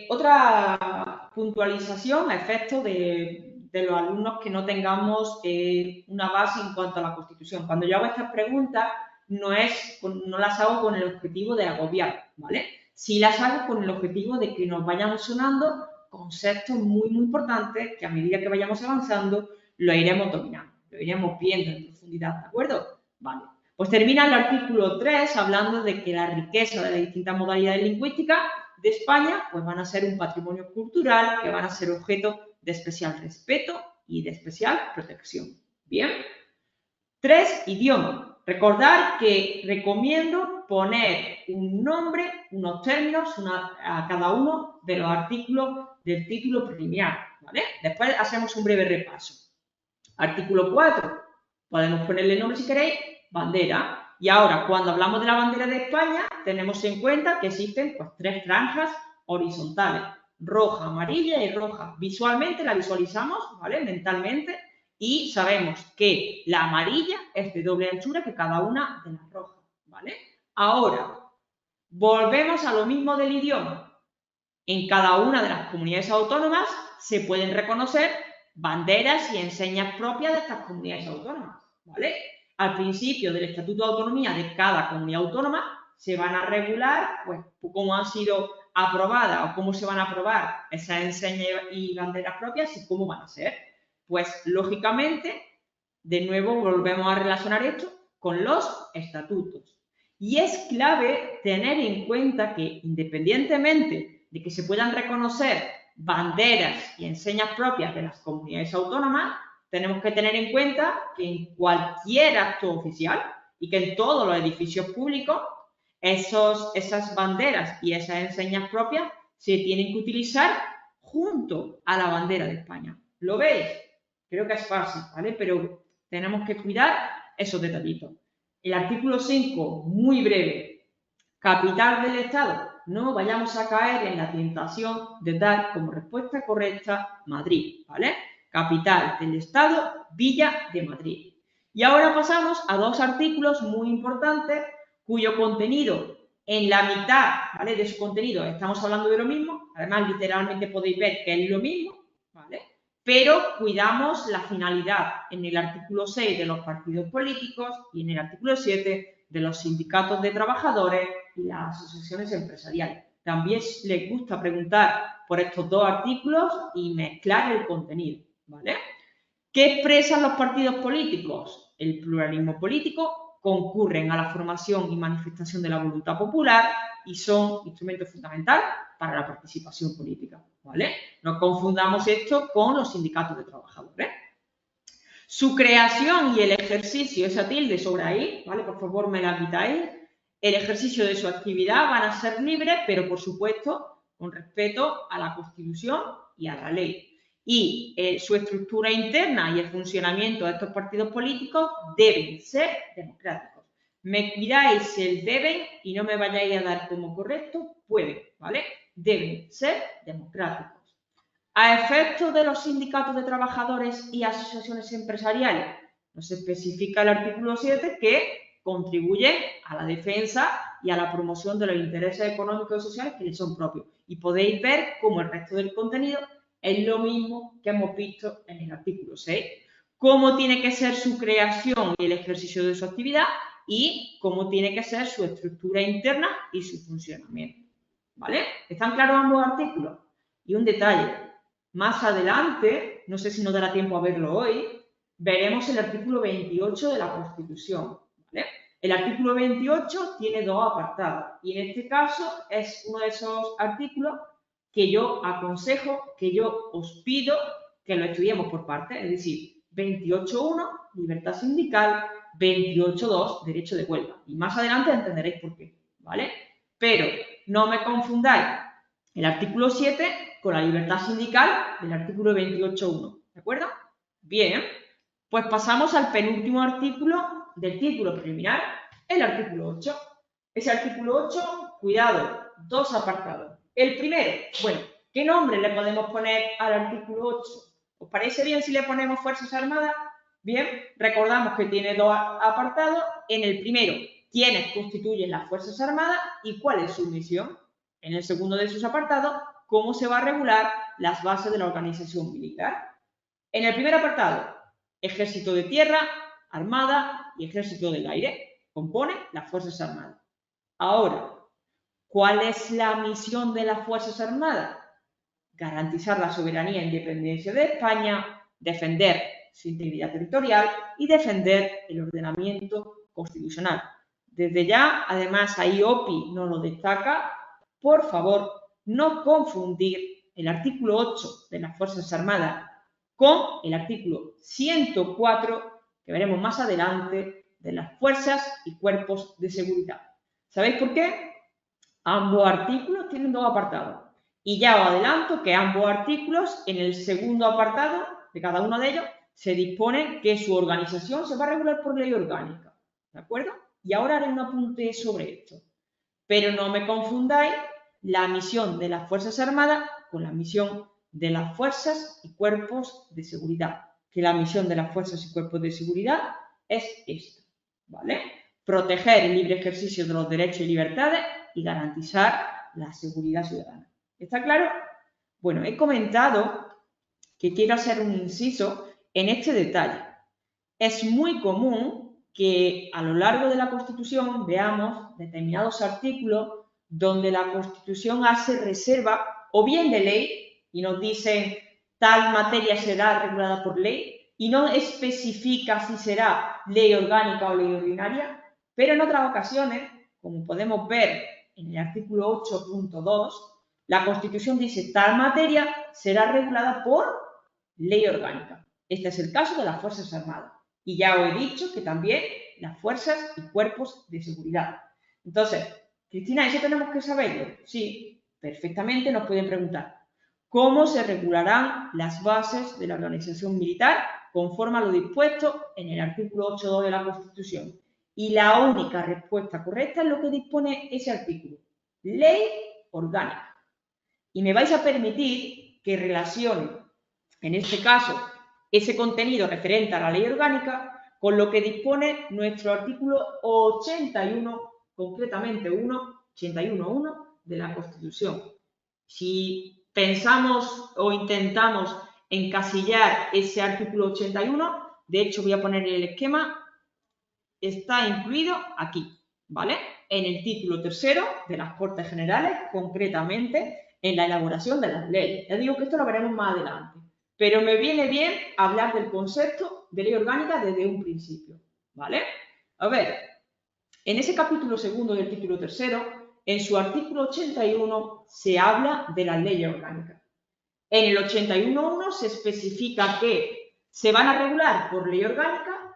Otra puntualización a efectos de los alumnos que no tengamos una base en cuanto a la Constitución. Cuando yo hago estas preguntas, no las hago con el objetivo de agobiar, ¿vale? Sí las hago con el objetivo de que nos vayan sonando conceptos muy, muy importantes que a medida que vayamos avanzando lo iremos dominando, lo iremos viendo en profundidad, ¿de acuerdo? Vale. Pues termina el artículo 3 hablando de que la riqueza de las distintas modalidades lingüísticas de España pues van a ser un patrimonio cultural que van a ser objeto de especial respeto y de especial protección. Bien. 3, idiomas. Recordar que recomiendo poner un nombre, unos términos a cada uno de los artículos del título preliminar, ¿vale? Después hacemos un breve repaso. Artículo 4, podemos ponerle nombre si queréis, bandera. Y ahora, cuando hablamos de la bandera de España, tenemos en cuenta que existen pues 3 franjas horizontales, roja, amarilla y roja. Visualmente la visualizamos, ¿vale? Mentalmente. Y sabemos que la amarilla es de doble anchura que cada una de las rojas, ¿vale? Ahora, volvemos a lo mismo del idioma. En cada una de las comunidades autónomas se pueden reconocer banderas y enseñas propias de estas comunidades autónomas, ¿vale? Al principio del Estatuto de Autonomía de cada comunidad autónoma se van a regular, pues, cómo han sido aprobadas o cómo se van a aprobar esas enseñas y banderas propias y cómo van a ser. Pues, lógicamente, de nuevo volvemos a relacionar esto con los estatutos. Y es clave tener en cuenta que, independientemente de que se puedan reconocer banderas y enseñas propias de las comunidades autónomas, tenemos que tener en cuenta que en cualquier acto oficial y que en todos los edificios públicos, esas banderas y esas enseñas propias se tienen que utilizar junto a la bandera de España. ¿Lo veis? Creo que es fácil, ¿vale? Pero tenemos que cuidar esos detallitos. El artículo 5, muy breve. Capital del Estado. No vayamos a caer en la tentación de dar como respuesta correcta Madrid, ¿vale? Capital del Estado, Villa de Madrid. Y ahora pasamos a 2 artículos muy importantes cuyo contenido en la mitad, ¿vale? De su contenido estamos hablando de lo mismo. Además, literalmente podéis ver que es lo mismo, ¿vale? Pero cuidamos la finalidad en el artículo 6 de los partidos políticos y en el artículo 7 de los sindicatos de trabajadores y las asociaciones empresariales. También les gusta preguntar por estos 2 artículos y mezclar el contenido, ¿vale? ¿Qué expresan los partidos políticos? El pluralismo político, concurren a la formación y manifestación de la voluntad popular y son instrumentos fundamentales para la participación política, ¿vale? No confundamos esto con los sindicatos de trabajadores. Su creación y el ejercicio, esa tilde sobre ahí, ¿vale? Por favor, me la quitáis. El ejercicio de su actividad van a ser libres, pero por supuesto con respeto a la Constitución y a la ley. Y su estructura interna y el funcionamiento de estos partidos políticos deben ser democráticos. Me cuidáis el deben y no me vayáis a dar como correcto, pueden, ¿vale? Deben ser democráticos. A efectos de los sindicatos de trabajadores y asociaciones empresariales, nos especifica el artículo 7 que contribuye a la defensa y a la promoción de los intereses económicos y sociales que les son propios. Y podéis ver cómo el resto del contenido es lo mismo que hemos visto en el artículo 6. Cómo tiene que ser su creación y el ejercicio de su actividad y cómo tiene que ser su estructura interna y su funcionamiento. ¿Vale? ¿Están claros ambos artículos? Y un detalle. Más adelante, no sé si nos dará tiempo a verlo hoy, veremos el artículo 28 de la Constitución. ¿Vale? El artículo 28 tiene 2 apartados y en este caso es uno de esos artículos que yo aconsejo, que yo os pido que lo estudiemos por partes, es decir, 28.1, libertad sindical, 28.2, derecho de huelga. Y más adelante entenderéis por qué, ¿vale? Pero no me confundáis el artículo 7 con la libertad sindical del artículo 28.1, ¿de acuerdo? Bien, pues pasamos al penúltimo artículo del título preliminar, el artículo 8. Ese artículo 8, cuidado, 2 apartados. El primero, bueno, ¿qué nombre le podemos poner al artículo 8? ¿Os parece bien si le ponemos Fuerzas Armadas? Bien, recordamos que tiene 2 apartados. En el primero, ¿quiénes constituyen las Fuerzas Armadas y cuál es su misión? En el segundo de sus apartados, ¿cómo se va a regular las bases de la organización militar? En el primer apartado, Ejército de Tierra, Armada y Ejército del Aire compone las Fuerzas Armadas. Ahora, ¿cuál es la misión de las Fuerzas Armadas? garantizar la soberanía e independencia de España, defender su integridad territorial y defender el ordenamiento constitucional. Desde ya, además, ahí OPI nos lo destaca, por favor, no confundir el artículo 8 de las Fuerzas Armadas con el artículo 104, que veremos más adelante, de las Fuerzas y Cuerpos de Seguridad. ¿Sabéis por qué? Ambos artículos tienen dos apartados. Y ya os adelanto que ambos artículos, en el segundo apartado de cada uno de ellos, se dispone que su organización se va a regular por ley orgánica. ¿De acuerdo? Y ahora haré un apunte sobre esto. Pero no me confundáis la misión de las Fuerzas Armadas con la misión de las Fuerzas y Cuerpos de Seguridad. Que la misión de las Fuerzas y Cuerpos de Seguridad es esta, ¿vale? Proteger el libre ejercicio de los derechos y libertades y garantizar la seguridad ciudadana. ¿Está claro? Bueno, he comentado que quiero hacer un inciso en este detalle. Es muy común que a lo largo de la Constitución veamos determinados artículos donde la Constitución hace reserva o bien de ley y nos dicen tal materia será regulada por ley y no especifica si será ley orgánica o ley ordinaria, pero en otras ocasiones, como podemos ver en el artículo 8.2, la Constitución dice tal materia será regulada por ley orgánica. Este es el caso de las Fuerzas Armadas. Y ya os he dicho que también las fuerzas y cuerpos de seguridad. Entonces, Cristina, ¿eso tenemos que saberlo? Sí, perfectamente nos pueden preguntar. ¿Cómo se regularán las bases de la organización militar conforme a lo dispuesto en el artículo 8.2 de la Constitución? Y la única respuesta correcta es lo que dispone ese artículo. Ley orgánica. Y me vais a permitir que relacione, en este caso, ese contenido referente a la ley orgánica con lo que dispone nuestro artículo 81, concretamente 81.1 de la Constitución. Si pensamos o intentamos encasillar ese artículo 81, de hecho voy a poner el esquema, está incluido aquí, ¿vale? En el título tercero de las Cortes Generales, concretamente en la elaboración de las leyes. Ya digo que esto lo veremos más adelante. Pero me viene bien hablar del concepto de ley orgánica desde un principio, ¿vale? A ver, en ese capítulo segundo del título tercero, en su artículo 81 se habla de las leyes orgánicas. En el 81.1 se especifica que se van a regular por ley orgánica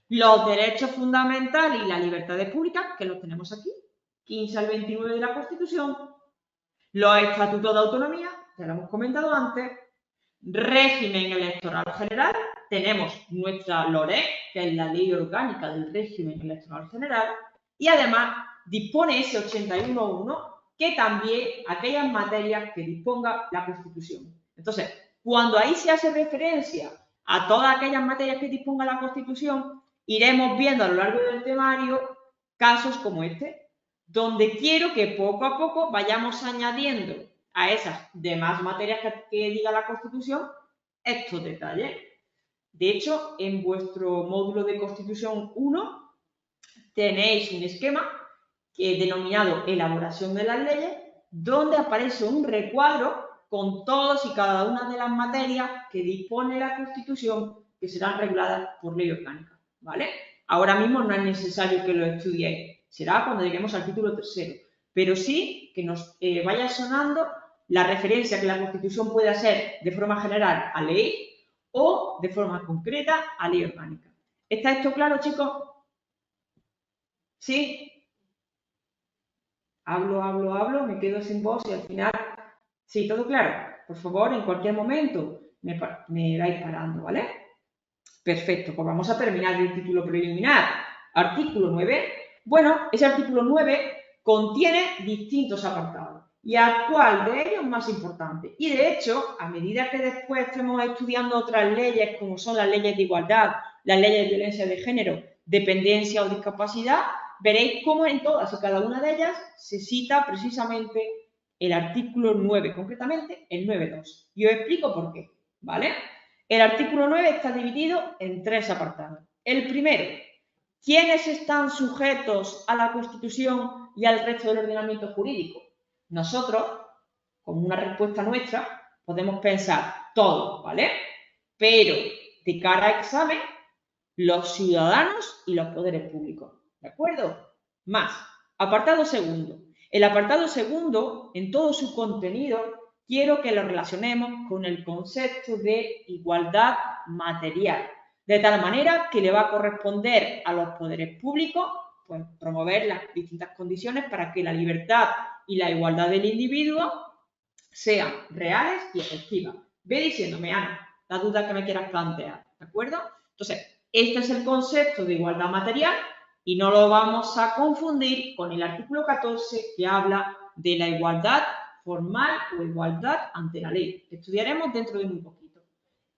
los derechos fundamentales y las libertades públicas, que los tenemos aquí, 15 al 29 de la Constitución, los estatutos de autonomía, ya lo hemos comentado antes, régimen electoral general, tenemos nuestra LOREG, que es la ley orgánica del régimen electoral general, y además dispone ese 81.1 que también aquellas materias que disponga la Constitución. Entonces, cuando ahí se hace referencia a todas aquellas materias que disponga la Constitución, iremos viendo a lo largo del temario casos como este, donde quiero que poco a poco vayamos añadiendo a esas demás materias que diga la Constitución estos detalles. De hecho, en vuestro módulo de Constitución 1 tenéis un esquema que denominado Elaboración de las leyes, donde aparece un recuadro con todas y cada una de las materias que dispone la Constitución que serán reguladas por ley orgánica, ¿vale? Ahora mismo no es necesario que lo estudiéis, será cuando lleguemos al título tercero, pero sí que nos vaya sonando la referencia que la Constitución puede hacer de forma general a ley o de forma concreta a ley orgánica. ¿Está esto claro, chicos? ¿Sí? Hablo, me quedo sin voz y al final... Sí, todo claro. Por favor, en cualquier momento me vais parando, ¿vale? Perfecto, pues vamos a terminar el título preliminar. Artículo 9. Bueno, ese artículo 9 contiene distintos apartados. ¿Y a cuál de ellos más importante? Y de hecho, a medida que después estemos estudiando otras leyes, como son las leyes de igualdad, las leyes de violencia de género, dependencia o discapacidad, veréis cómo en todas y cada una de ellas se cita precisamente el artículo 9, concretamente el 9.2. Y os explico por qué, ¿vale? El artículo 9 está dividido en tres apartados. El primero, ¿quiénes están sujetos a la Constitución y al resto del ordenamiento jurídico? Nosotros, como una respuesta nuestra, podemos pensar todo, ¿vale? Pero de cara a examen, los ciudadanos y los poderes públicos, ¿de acuerdo? Más, apartado segundo. El apartado segundo, en todo su contenido, quiero que lo relacionemos con el concepto de igualdad material, de tal manera que le va a corresponder a los poderes públicos pues, promover las distintas condiciones para que la libertad y la igualdad del individuo sean reales y efectivas. Ve diciéndome, Ana, la duda que me quieras plantear, ¿de acuerdo? Entonces, este es el concepto de igualdad material y no lo vamos a confundir con el artículo 14 que habla de la igualdad formal o igualdad ante la ley, que estudiaremos dentro de muy poquito.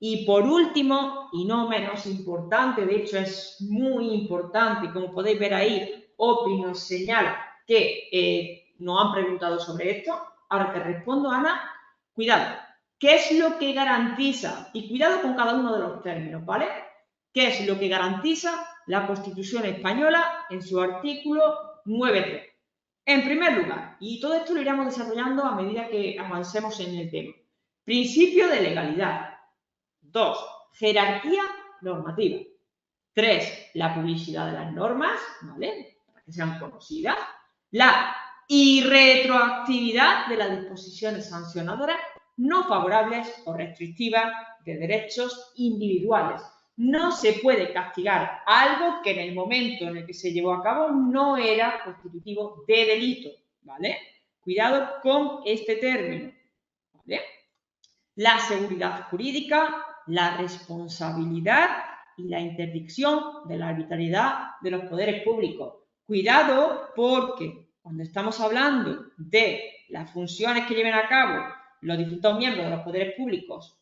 Y por último, y no menos importante, de hecho es muy importante, como podéis ver ahí, OPI nos señala que nos han preguntado sobre esto. Ahora te respondo, Ana, cuidado, ¿qué es lo que garantiza? Y cuidado con cada uno de los términos, ¿vale? ¿Qué es lo que garantiza la Constitución española en su artículo 9.3? En primer lugar, y todo esto lo iremos desarrollando a medida que avancemos en el tema, principio de legalidad. 2. Jerarquía normativa. 3. La publicidad de las normas, ¿vale? Para que sean conocidas. La irretroactividad de las disposiciones sancionadoras no favorables o restrictivas de derechos individuales. No se puede castigar algo que en el momento en el que se llevó a cabo no era constitutivo de delito, ¿vale? Cuidado con este término, ¿vale? La seguridad jurídica, la responsabilidad y la interdicción de la arbitrariedad de los poderes públicos. Cuidado porque cuando estamos hablando de las funciones que lleven a cabo los distintos miembros de los poderes públicos,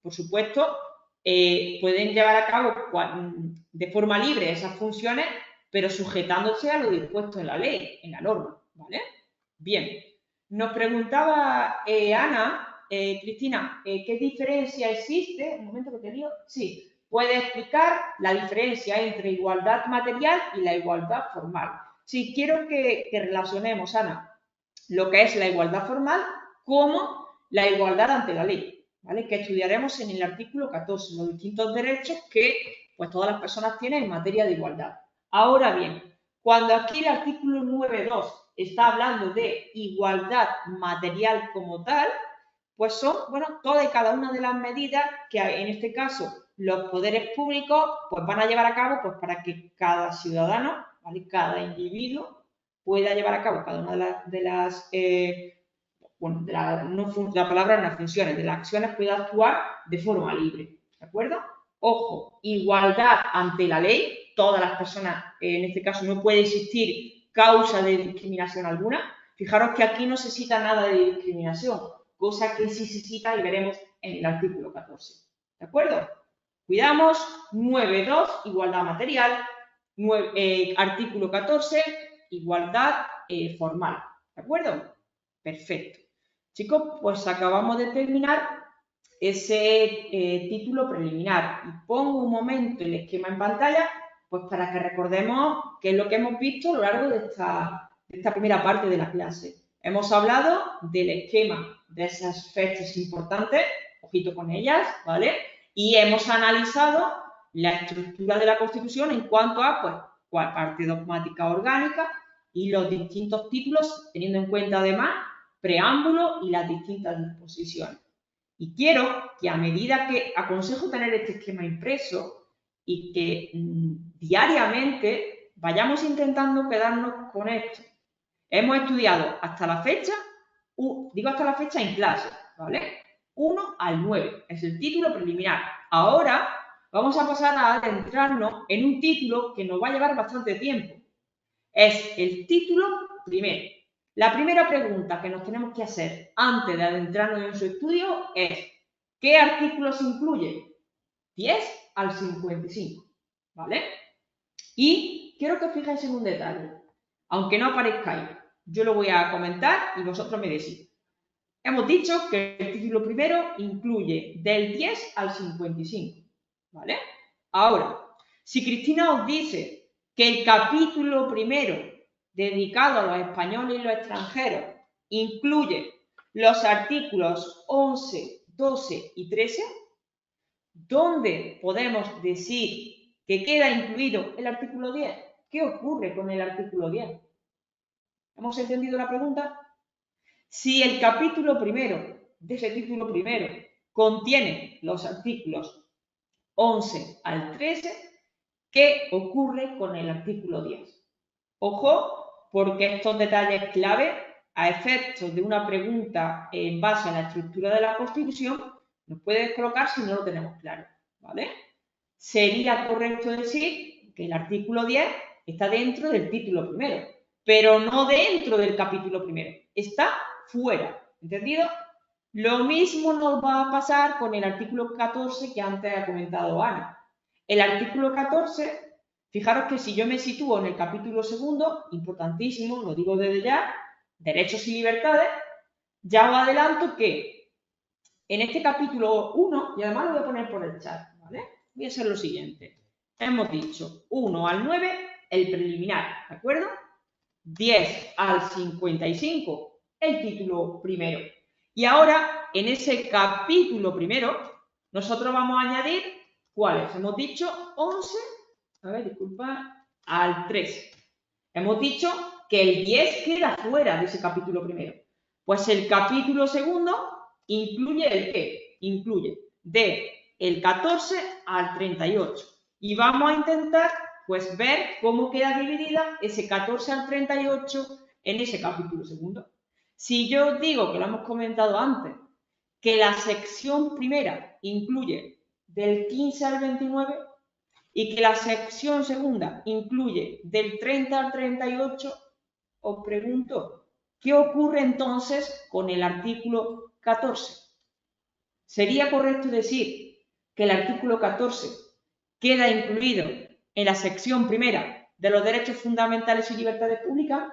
por supuesto, pueden llevar a cabo de forma libre esas funciones, pero sujetándose a lo dispuesto en la ley, en la norma, ¿vale? Bien, nos preguntaba Ana, Cristina, ¿qué diferencia existe? Un momento que te digo. Sí, puede explicar la diferencia entre igualdad material y la igualdad formal. Sí, quiero que relacionemos, Ana, lo que es la igualdad formal como la igualdad ante la ley, ¿vale? Que estudiaremos en el artículo 14, los distintos derechos que pues, todas las personas tienen en materia de igualdad. Ahora bien, cuando aquí el artículo 9.2 está hablando de igualdad material como tal, pues son, bueno, todas y cada una de las medidas que en este caso los poderes públicos pues van a llevar a cabo pues para que cada ciudadano, ¿vale? Cada individuo pueda llevar a cabo cada una de las la palabra no las funciones, de las acciones pueda actuar de forma libre, ¿de acuerdo? Ojo, igualdad ante la ley, todas las personas, en este caso no puede existir causa de discriminación alguna. Fijaros que aquí no se cita nada de discriminación, cosa que sí se cita y veremos en el artículo 14, ¿de acuerdo? Cuidamos, 9.2, igualdad material, artículo 14, igualdad formal, ¿de acuerdo? Perfecto. Chicos, pues acabamos de terminar ese título preliminar y pongo un momento el esquema en pantalla pues para que recordemos qué es lo que hemos visto a lo largo de esta primera parte de la clase. Hemos hablado del esquema de esas fechas importantes, ojito con ellas, ¿vale? Y hemos analizado la estructura de la Constitución en cuanto a pues, cuál parte dogmática orgánica y los distintos títulos, teniendo en cuenta además preámbulo y las distintas disposiciones. Y quiero que a medida que aconsejo tener este esquema impreso y que diariamente vayamos intentando quedarnos con esto. Hemos estudiado hasta la fecha, digo hasta la fecha en clase, ¿vale? 1 al 9, es el título preliminar. Ahora vamos a pasar a adentrarnos en un título que nos va a llevar bastante tiempo. Es el título primero. La primera pregunta que nos tenemos que hacer antes de adentrarnos en su estudio es ¿qué artículos incluye? 10 al 55, ¿vale? Y quiero que os fijéis en un detalle, aunque no aparezca ahí, yo lo voy a comentar y vosotros me decís. Hemos dicho que el título primero incluye del 10 al 55, ¿vale? Ahora, si Cristina os dice que el capítulo primero dedicado a los españoles y los extranjeros incluye los artículos 11, 12 y 13, ¿dónde podemos decir que queda incluido el artículo 10? ¿Qué ocurre con el artículo 10? ¿Hemos entendido la pregunta? Si el capítulo primero de ese título primero contiene los artículos 11 al 13, ¿qué ocurre con el artículo 10? Ojo, porque estos detalles clave, a efectos de una pregunta en base a la estructura de la Constitución, nos puede descolocar si no lo tenemos claro, ¿vale? Sería correcto decir que el artículo 10 está dentro del título primero, pero no dentro del capítulo primero, está fuera, ¿entendido? Lo mismo nos va a pasar con el artículo 14 que antes ha comentado Ana. El artículo 14, fijaros que si yo me sitúo en el capítulo segundo, importantísimo, lo digo desde ya, derechos y libertades, ya os adelanto que en este capítulo 1, y además lo voy a poner por el chat, ¿vale? Voy a hacer lo siguiente. Hemos dicho 1 al 9, el preliminar, ¿de acuerdo? 10 al 55, el título primero. Y ahora, en ese capítulo primero, nosotros vamos a añadir, ¿cuáles? Hemos dicho 11, a ver, disculpad, al 13. Hemos dicho que el 10 queda fuera de ese capítulo primero. Pues el capítulo segundo incluye el qué? Incluye de el 14 al 38. Y vamos a intentar, pues, ver cómo queda dividida ese 14 al 38 en ese capítulo segundo. Si yo os digo, que lo hemos comentado antes, que la sección primera incluye del 15 al 29 y que la sección segunda incluye del 30 al 38, os pregunto, ¿qué ocurre entonces con el artículo 14? ¿Sería correcto decir que el artículo 14 queda incluido en la sección primera de los derechos fundamentales y libertades públicas?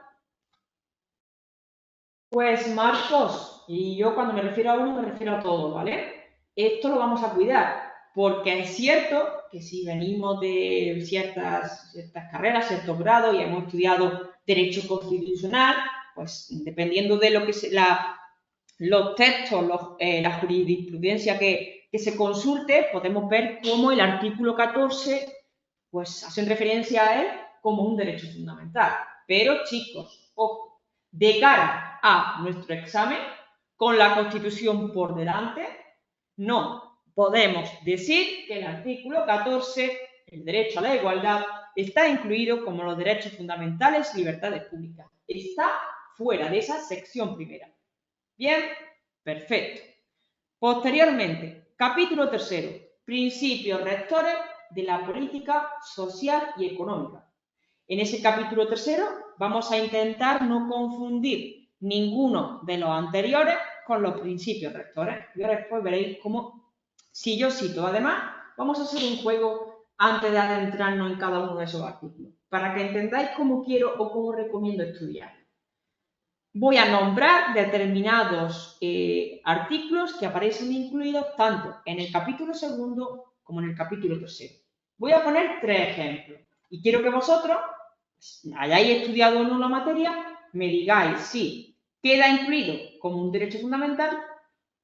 Pues Marcos, y yo cuando me refiero a uno me refiero a todo, ¿vale? Esto lo vamos a cuidar, porque es cierto que si venimos de ciertas carreras, ciertos grados y hemos estudiado Derecho Constitucional, pues dependiendo de lo que los textos, la jurisprudencia que se consulte, podemos ver cómo el artículo 14 pues hacen referencia a él como un derecho fundamental. Pero chicos, ojo, de cara a nuestro examen, con la Constitución por delante, no podemos decir que el artículo 14, el derecho a la igualdad, está incluido como los derechos fundamentales y libertades públicas. Está fuera de esa sección primera. Bien, perfecto. Posteriormente, capítulo tercero, principios rectores de la política social y económica. En ese capítulo tercero vamos a intentar no confundir ninguno de los anteriores con los principios rectores. Y ahora después veréis cómo, si yo cito, además, vamos a hacer un juego antes de adentrarnos en cada uno de esos artículos, para que entendáis cómo quiero o cómo recomiendo estudiar. Voy a nombrar determinados artículos que aparecen incluidos tanto en el capítulo segundo como en el capítulo tercero. Voy a poner 3 ejemplos y quiero que vosotros, hayáis estudiado o no la materia, me digáis si queda incluido como un derecho fundamental,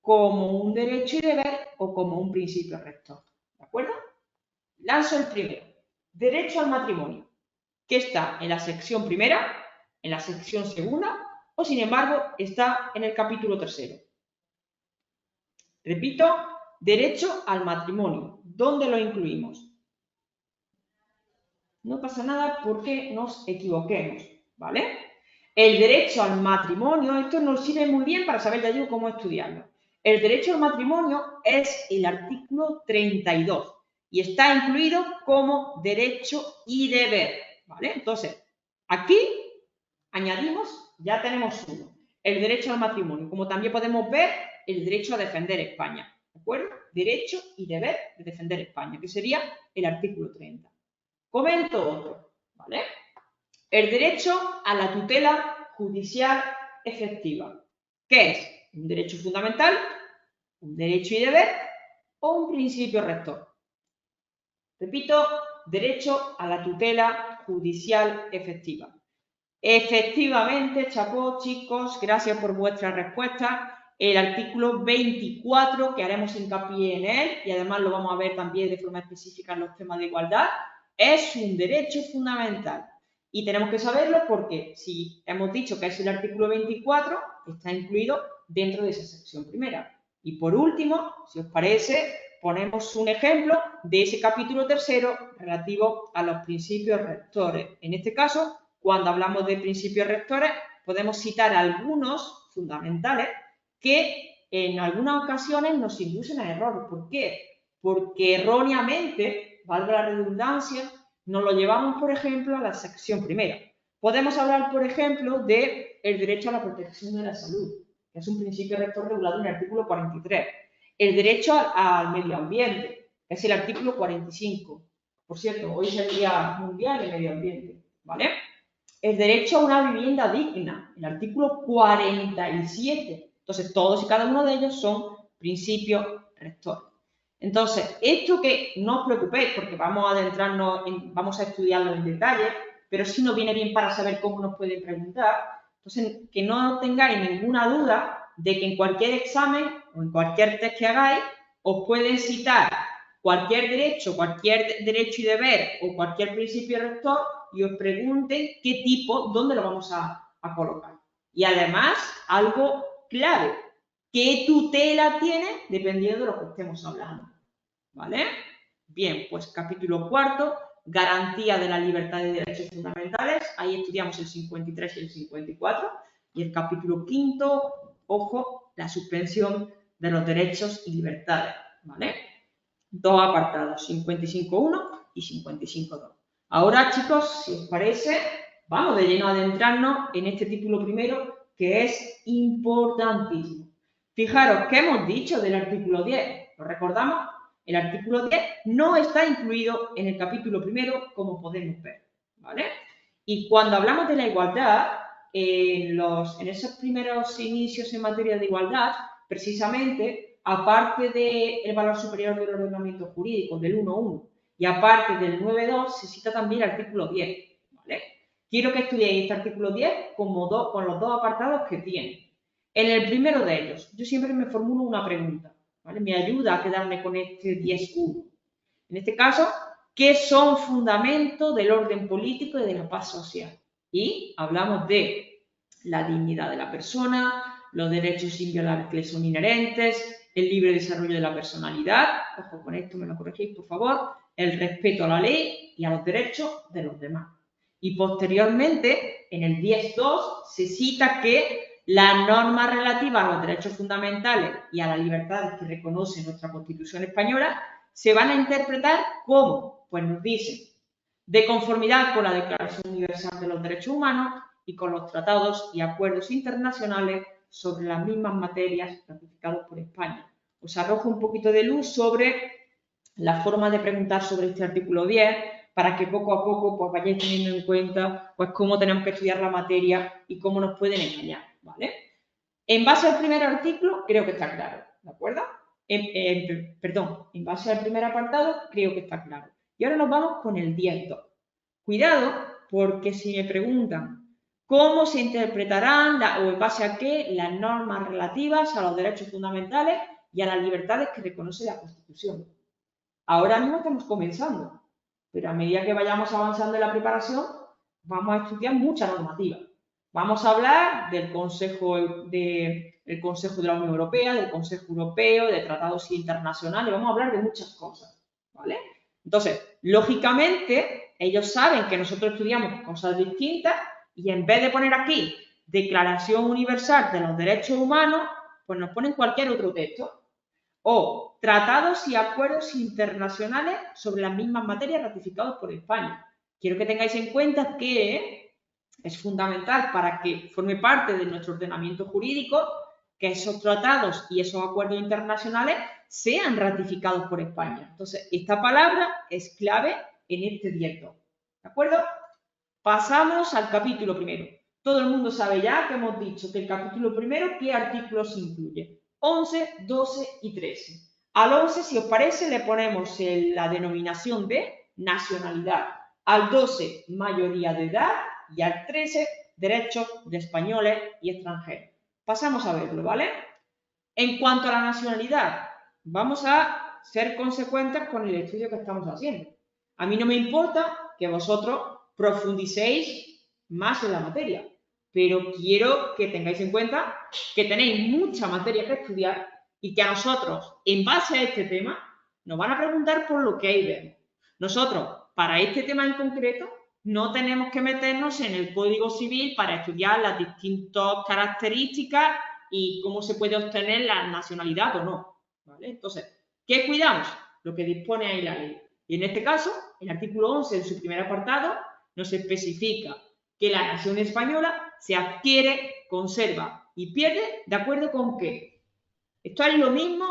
como un derecho y deber o como un principio rector. ¿De acuerdo? Lanzo el primero. Derecho al matrimonio, que está en la sección primera, en la sección segunda, o sin embargo está en el capítulo tercero. Repito, derecho al matrimonio. ¿Dónde lo incluimos? No pasa nada porque nos equivoquemos, ¿vale? El derecho al matrimonio, esto nos sirve muy bien para saber ya yo cómo estudiarlo. El derecho al matrimonio es el artículo 32 y está incluido como derecho y deber, ¿vale? Entonces, aquí añadimos, ya tenemos uno, el derecho al matrimonio, como también podemos ver el derecho a defender España, ¿de acuerdo? Derecho y deber de defender España, que sería el artículo 30. Comento otro, ¿vale? El derecho a la tutela judicial efectiva. ¿Qué es? ¿Un derecho fundamental, un derecho y deber o un principio rector? Repito, derecho a la tutela judicial efectiva. Efectivamente, chapó, chicos, gracias por vuestra respuesta. el artículo 24, que haremos hincapié en él, y además lo vamos a ver también de forma específica en los temas de igualdad, es un derecho fundamental. Y tenemos que saberlo porque si hemos dicho que es el artículo 24, está incluido dentro de esa sección primera. Y por último, si os parece, ponemos un ejemplo de ese capítulo tercero relativo a los principios rectores. En este caso, cuando hablamos de principios rectores, podemos citar algunos fundamentales que en algunas ocasiones nos inducen a error. ¿Por qué? Porque erróneamente, valga la redundancia, nos lo llevamos, por ejemplo, a la sección primera. Podemos hablar, por ejemplo, del derecho a la protección de la salud, que es un principio rector regulado en el artículo 43. El derecho al medio ambiente, que es el artículo 45. Por cierto, hoy es el Día Mundial del Medio Ambiente, ¿vale? El derecho a una vivienda digna, el artículo 47. Entonces, todos y cada uno de ellos son principios rectores. Entonces, esto que no os preocupéis, porque vamos a adentrarnos, vamos a estudiarlo en detalle, pero sí nos viene bien para saber cómo nos pueden preguntar. Entonces, que no tengáis ninguna duda de que en cualquier examen o en cualquier test que hagáis, os pueden citar cualquier derecho y deber o cualquier principio rector y os pregunten qué tipo, dónde lo vamos a colocar. Y además, algo clave, qué tutela tiene dependiendo de lo que estemos hablando. ¿Vale? Bien, pues capítulo cuarto, garantía de la libertad y derechos fundamentales. Ahí estudiamos el 53 y el 54. Y el capítulo quinto, ojo, la suspensión de los derechos y libertades. ¿Vale? Dos apartados, 55.1 y 55.2. Ahora, chicos, si os parece, vamos de lleno a adentrarnos en este título primero, que es importantísimo. Fijaros, ¿qué hemos dicho del artículo 10? ¿Lo recordamos? El artículo 10 no está incluido en el capítulo primero, como podemos ver, ¿vale? Y cuando hablamos de la igualdad, en esos primeros inicios en materia de igualdad, precisamente, aparte del valor superior del ordenamiento jurídico, del 1.1, y aparte del 9.2, se cita también el artículo 10, ¿vale? Quiero que estudiéis este artículo 10 con los dos apartados que tiene. En el primero de ellos, yo siempre me formulo una pregunta, ¿vale? Me ayuda a quedarme con este 10.1. En este caso, ¿qué son fundamentos del orden político y de la paz social? Y hablamos de la dignidad de la persona, los derechos inviolables que le son inherentes, el libre desarrollo de la personalidad, ojo con esto, me lo corregís por favor, el respeto a la ley y a los derechos de los demás. Y posteriormente, en el 10.2, se cita que las normas relativas a los derechos fundamentales y a las libertades que reconoce nuestra Constitución española se van a interpretar como, pues nos dicen, de conformidad con la Declaración Universal de los Derechos Humanos y con los tratados y acuerdos internacionales sobre las mismas materias ratificados por España. Os arrojo un poquito de luz sobre la forma de preguntar sobre este artículo 10 para que poco a poco pues, vayáis teniendo en cuenta pues, cómo tenemos que estudiar la materia y cómo nos pueden engañar, ¿vale? En base al primer artículo, creo que está claro, ¿de acuerdo? En base al primer apartado, creo que está claro. Y ahora nos vamos con el 10.2. Cuidado, porque si me preguntan cómo se interpretarán o en base a qué las normas relativas a los derechos fundamentales y a las libertades que reconoce la Constitución. Ahora mismo estamos comenzando, pero a medida que vayamos avanzando en la preparación, vamos a estudiar mucha normativa. Vamos a hablar del Consejo de la Unión Europea, del Consejo Europeo, de tratados internacionales, vamos a hablar de muchas cosas, ¿vale? Entonces, lógicamente, ellos saben que nosotros estudiamos cosas distintas y en vez de poner aquí Declaración Universal de los Derechos Humanos, pues nos ponen cualquier otro texto. O tratados y acuerdos internacionales sobre las mismas materias ratificados por España. Quiero que tengáis en cuenta que es fundamental para que forme parte de nuestro ordenamiento jurídico que esos tratados y esos acuerdos internacionales sean ratificados por España. Entonces, esta palabra es clave en este 10.2. ¿De acuerdo? Pasamos al capítulo primero. Todo el mundo sabe ya que hemos dicho que el capítulo primero, ¿qué artículos incluye? 11, 12 y 13. Al 11, si os parece, le ponemos la denominación de nacionalidad. Al 12, mayoría de edad. Y al 13, derechos de españoles y extranjeros. Pasamos a verlo, ¿vale? En cuanto a la nacionalidad, vamos a ser consecuentes con el estudio que estamos haciendo. A mí no me importa que vosotros profundicéis más en la materia, pero quiero que tengáis en cuenta que tenéis mucha materia que estudiar y que a nosotros, en base a este tema, nos van a preguntar por lo que hay vemos. Nosotros, para este tema en concreto, no tenemos que meternos en el Código Civil para estudiar las distintas características y cómo se puede obtener la nacionalidad o no. ¿Vale? Entonces, ¿qué cuidamos? Lo que dispone ahí la ley. Y en este caso, el artículo 11, en su primer apartado, nos especifica que la nación española se adquiere, conserva y pierde de acuerdo con qué. Esto es lo mismo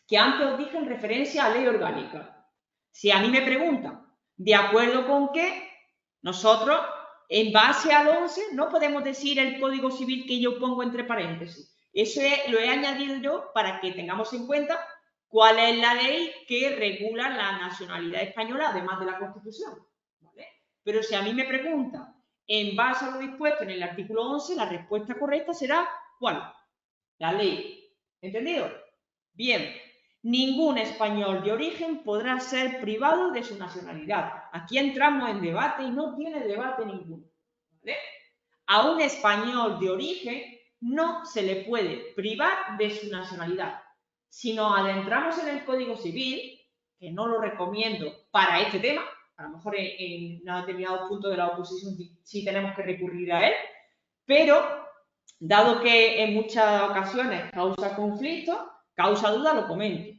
que antes os dije en referencia a ley orgánica. Si a mí me preguntan, ¿de acuerdo con qué? Nosotros, en base al 11, no podemos decir el Código Civil que yo pongo entre paréntesis. Eso lo he añadido yo para que tengamos en cuenta cuál es la ley que regula la nacionalidad española, además de la Constitución. ¿Vale? Pero si a mí me preguntan, en base a lo dispuesto en el artículo 11, la respuesta correcta será ¿cuál? La ley. ¿Entendido? Bien. Ningún español de origen podrá ser privado de su nacionalidad. Aquí entramos en debate y no tiene debate ninguno. ¿Vale? A un español de origen no se le puede privar de su nacionalidad. Si nos adentramos en el Código Civil, que no lo recomiendo para este tema, a lo mejor en determinados puntos de la oposición sí tenemos que recurrir a él, pero dado que en muchas ocasiones causa conflicto, causa duda, lo comento.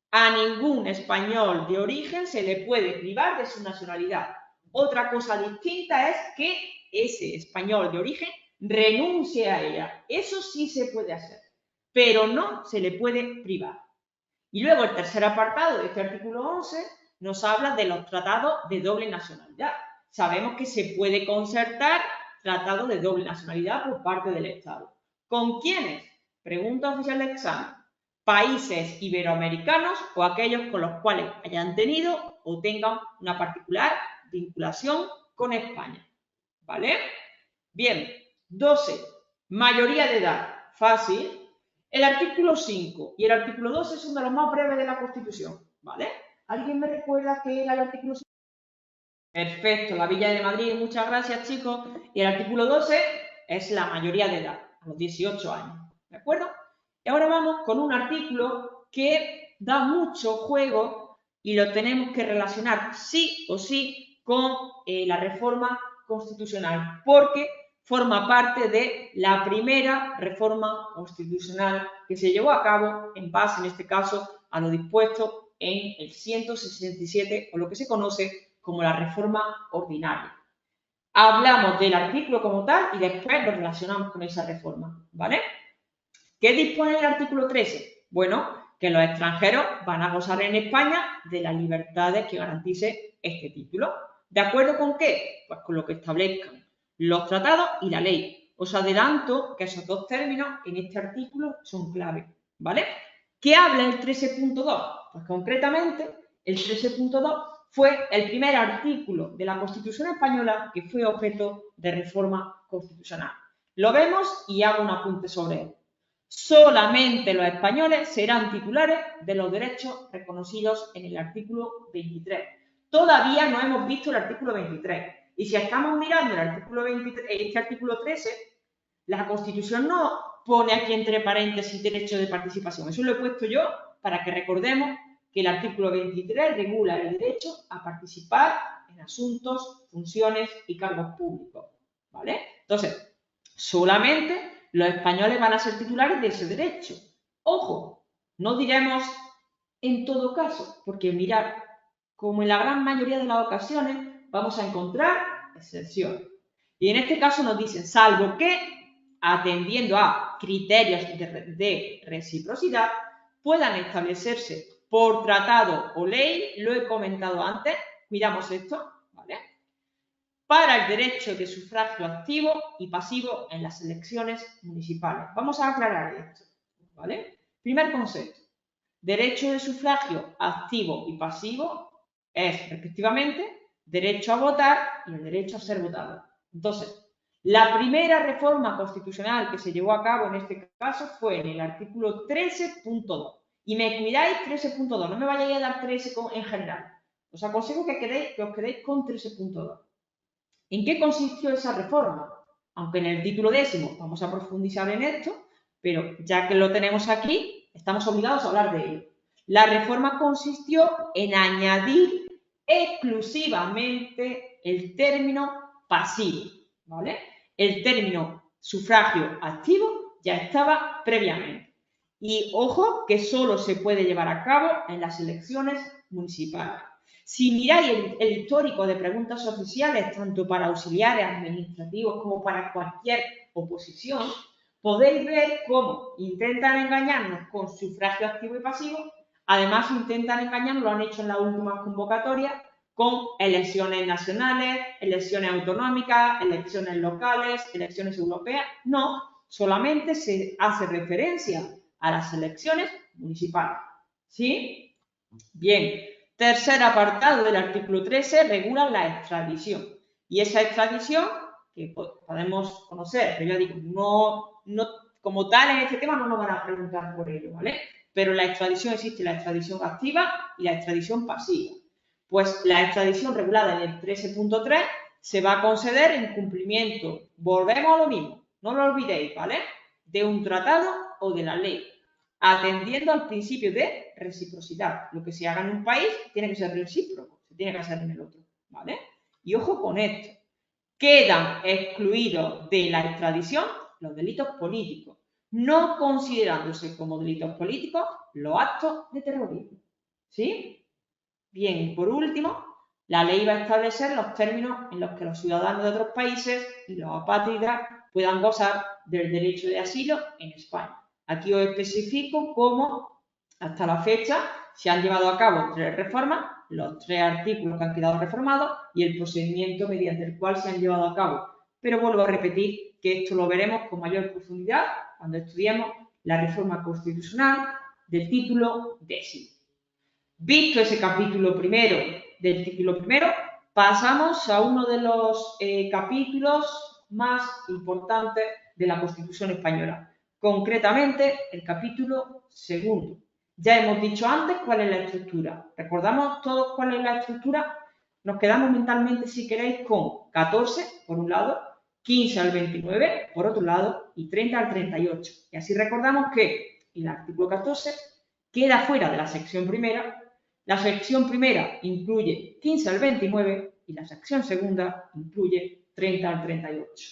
A ningún español de origen se le puede privar de su nacionalidad. Otra cosa distinta es que ese español de origen renuncie a ella. Eso sí se puede hacer, pero no se le puede privar. Y luego el tercer apartado de este artículo 11 nos habla de los tratados de doble nacionalidad. Sabemos que se puede concertar tratados de doble nacionalidad por parte del Estado. ¿Con quiénes? Pregunta oficial de examen. Países iberoamericanos o aquellos con los cuales hayan tenido o tengan una particular vinculación con España. ¿Vale? Bien, 12. Mayoría de edad. Fácil. El artículo 5 y el artículo 12 son de los más breves de la Constitución. ¿Vale? ¿Alguien me recuerda qué era el artículo 5? Perfecto, la Villa de Madrid, muchas gracias, chicos. Y el artículo 12 es la mayoría de edad, a los 18 años. ¿De acuerdo? Y ahora vamos con un artículo que da mucho juego y lo tenemos que relacionar sí o sí con la reforma constitucional, porque forma parte de la primera reforma constitucional que se llevó a cabo en base, en este caso, a lo dispuesto en el 167 o lo que se conoce como la reforma ordinaria. Hablamos del artículo como tal y después lo relacionamos con esa reforma, ¿vale? ¿Qué dispone el artículo 13? Bueno, que los extranjeros van a gozar en España de las libertades que garantice este título. ¿De acuerdo con qué? Pues con lo que establezcan los tratados y la ley. Os adelanto que esos dos términos en este artículo son clave, ¿vale? ¿Qué habla el 13.2? Pues concretamente, el 13.2 fue el primer artículo de la Constitución española que fue objeto de reforma constitucional. Lo vemos y hago un apunte sobre él. Solamente los españoles serán titulares de los derechos reconocidos en el artículo 23. Todavía no hemos visto el artículo 23. Y si estamos mirando el artículo 23, este artículo 13, la Constitución no pone aquí entre paréntesis derecho de participación. Eso lo he puesto yo para que recordemos que el artículo 23 regula el derecho a participar en asuntos, funciones y cargos públicos. ¿Vale? Entonces, solamente los españoles van a ser titulares de ese derecho. Ojo, no diremos en todo caso, porque mirad, como en la gran mayoría de las ocasiones, vamos a encontrar excepciones. Y en este caso nos dicen, salvo que, atendiendo a criterios de reciprocidad, puedan establecerse por tratado o ley, lo he comentado antes, cuidamos esto, ¿vale? Para el derecho de sufragio activo y pasivo en las elecciones municipales. Vamos a aclarar esto, ¿vale? Primer concepto. Derecho de sufragio activo y pasivo es, respectivamente, derecho a votar y el derecho a ser votado. Entonces, La primera reforma constitucional que se llevó a cabo en este caso fue en el artículo 13.2. Y me cuidáis 13.2, no me vayáis a dar 13 en general. Os aconsejo que os quedéis con 13.2. ¿En qué consistió esa reforma? Aunque en el título 10 vamos a profundizar en esto, pero ya que lo tenemos aquí, estamos obligados a hablar de ello. La reforma consistió en añadir exclusivamente el término pasivo, ¿vale? El término sufragio activo ya estaba previamente. Y ojo que solo se puede llevar a cabo en las elecciones municipales. Si miráis el histórico de preguntas oficiales, tanto para auxiliares administrativos como para cualquier oposición, podéis ver cómo intentan engañarnos con sufragio activo y pasivo. Además, intentan engañarnos, lo han hecho en las últimas convocatorias, con elecciones nacionales, elecciones autonómicas, elecciones locales, elecciones europeas. No, solamente se hace referencia a las elecciones municipales. ¿Sí? Bien. Tercer apartado del artículo 13 regula la extradición. Y esa extradición, que podemos conocer, pero ya digo, no como tal en este tema no nos van a preguntar por ello, ¿vale? Pero la extradición existe, la extradición activa y la extradición pasiva. Pues la extradición regulada en el 13.3 se va a conceder en cumplimiento, volvemos a lo mismo, no lo olvidéis, ¿vale? De un tratado o de la ley, atendiendo al principio de reciprocidad. Lo que se haga en un país tiene que ser recíproco, se tiene que hacer en el otro, ¿vale? Y ojo con esto, quedan excluidos de la extradición los delitos políticos, no considerándose como delitos políticos los actos de terrorismo, ¿sí? Bien, y por último, la ley va a establecer los términos en los que los ciudadanos de otros países y los apátridas puedan gozar del derecho de asilo en España. Aquí os especifico cómo hasta la fecha se han llevado a cabo 3 reformas, los 3 artículos que han quedado reformados y el procedimiento mediante el cual se han llevado a cabo. Pero vuelvo a repetir que esto lo veremos con mayor profundidad cuando estudiemos la reforma constitucional del título 10. Visto ese capítulo primero del título primero, pasamos a uno de los capítulos más importantes de la Constitución española, concretamente el capítulo segundo. Ya hemos dicho antes cuál es la estructura. ¿Recordamos todos cuál es la estructura? Nos quedamos mentalmente, si queréis, con 14 por un lado, 15 al 29 por otro lado y 30 al 38. Y así recordamos que el artículo 14 queda fuera de la sección primera. La sección primera incluye 15 al 29 y la sección segunda incluye 30 al 38.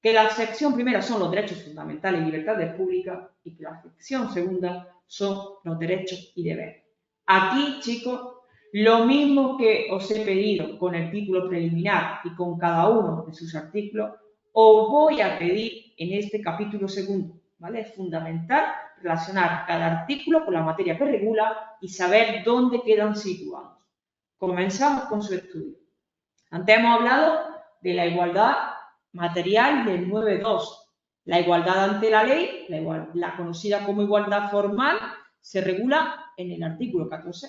Que la sección primera son los derechos fundamentales y libertades públicas y que la sección segunda son los derechos y deberes. Aquí, chicos, lo mismo que os he pedido con el título preliminar y con cada uno de sus artículos, os voy a pedir en este capítulo segundo, ¿vale? Es fundamental relacionar cada artículo con la materia que regula y saber dónde quedan situados. Comenzamos con su estudio. Antes hemos hablado de la igualdad material del 9.2. La igualdad ante la ley, la conocida como igualdad formal, se regula en el artículo 14.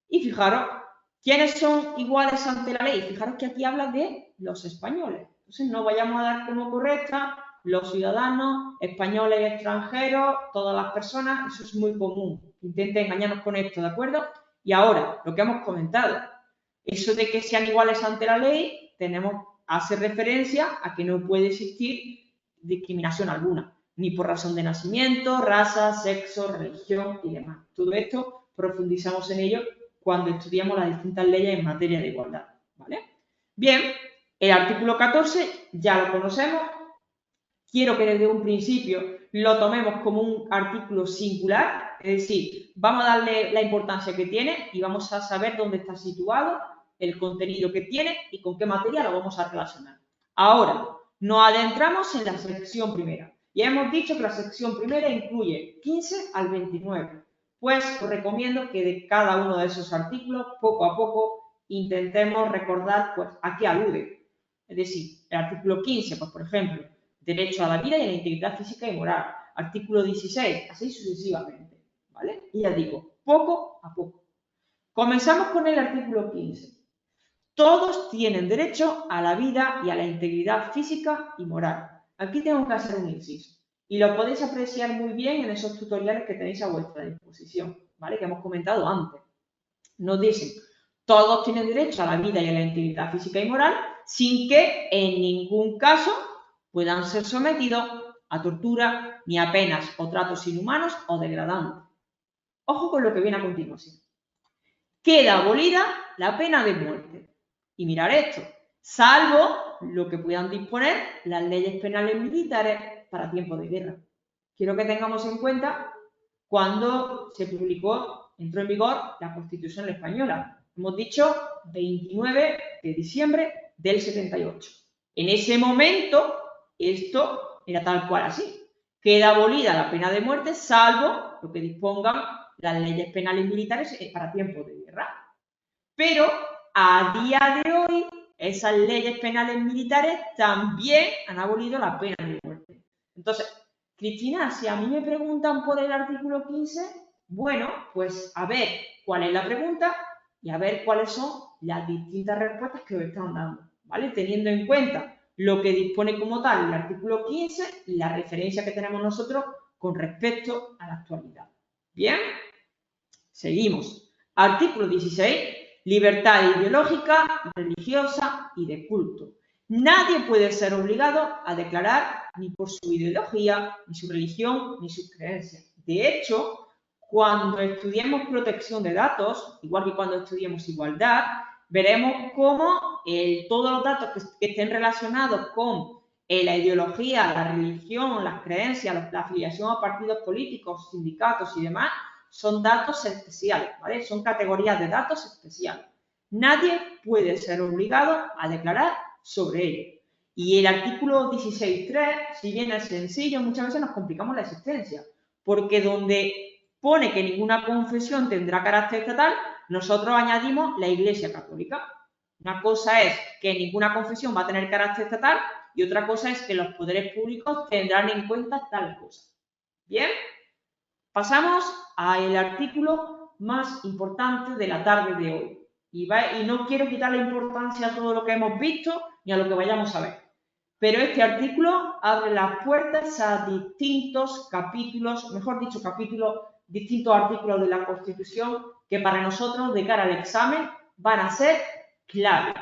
Y fijaros, ¿quiénes son iguales ante la ley? Fijaros que aquí habla de los españoles. Entonces no vayamos a dar como correcta los ciudadanos, españoles y extranjeros, todas las personas, eso es muy común. Intenten engañarnos con esto, ¿de acuerdo? Y ahora, lo que hemos comentado, eso de que sean iguales ante la ley, hace referencia a que no puede existir discriminación alguna, ni por razón de nacimiento, raza, sexo, religión y demás. Todo esto profundizamos en ello cuando estudiamos las distintas leyes en materia de igualdad, ¿vale? Bien, el artículo 14 ya lo conocemos. Quiero que desde un principio lo tomemos como un artículo singular, es decir, vamos a darle la importancia que tiene y vamos a saber dónde está situado, el contenido que tiene y con qué materia lo vamos a relacionar. Ahora, nos adentramos en la sección primera. Ya hemos dicho que la sección primera incluye 15 al 29. Pues os recomiendo que de cada uno de esos artículos, poco a poco, intentemos recordar pues, a qué alude. Es decir, el artículo 15, pues por ejemplo, derecho a la vida y a la integridad física y moral. Artículo 16, así sucesivamente, ¿vale? Y ya digo, poco a poco. Comenzamos con el artículo 15. Todos tienen derecho a la vida y a la integridad física y moral. Aquí tengo que hacer un inciso. Y lo podéis apreciar muy bien en esos tutoriales que tenéis a vuestra disposición, ¿vale? Que hemos comentado antes. Nos dicen, todos tienen derecho a la vida y a la integridad física y moral, sin que en ningún caso puedan ser sometidos a tortura ni a penas o tratos inhumanos o degradantes. Ojo con lo que viene a continuación. Queda abolida la pena de muerte. Y mirar esto, salvo lo que puedan disponer las leyes penales militares para tiempos de guerra. Quiero que tengamos en cuenta cuando se entró en vigor la Constitución española. Hemos dicho 29 de diciembre del 78. En ese momento, esto era tal cual así. Queda abolida la pena de muerte, salvo lo que dispongan las leyes penales militares para tiempos de guerra. Pero a día de hoy, esas leyes penales militares también han abolido la pena de muerte. Entonces, Cristina, si a mí me preguntan por el artículo 15, bueno, pues a ver cuál es la pregunta y a ver cuáles son las distintas respuestas que os están dando, ¿vale? Teniendo en cuenta lo que dispone como tal el artículo 15 y la referencia que tenemos nosotros con respecto a la actualidad. Bien, seguimos. Artículo 16, libertad ideológica, religiosa y de culto. Nadie puede ser obligado a declarar ni por su ideología, ni su religión, ni sus creencias. De hecho, cuando estudiemos protección de datos, igual que cuando estudiemos igualdad, veremos cómo todos los datos que estén relacionados con la ideología, la religión, las creencias, la afiliación a partidos políticos, sindicatos y demás, son datos especiales, ¿vale? Son categorías de datos especiales. Nadie puede ser obligado a declarar sobre ello. Y el artículo 16.3, si bien es sencillo, muchas veces nos complicamos la existencia, porque donde pone que ninguna confesión tendrá carácter estatal, nosotros añadimos la Iglesia Católica. Una cosa es que ninguna confesión va a tener carácter estatal y otra cosa es que los poderes públicos tendrán en cuenta tal cosa. ¿Bien? Pasamos al artículo más importante de la tarde de hoy. Y no quiero quitar la importancia a todo lo que hemos visto ni a lo que vayamos a ver. Pero este artículo abre las puertas a distintos capítulos, mejor dicho, distintos artículos de la Constitución que para nosotros, de cara al examen, van a ser clave.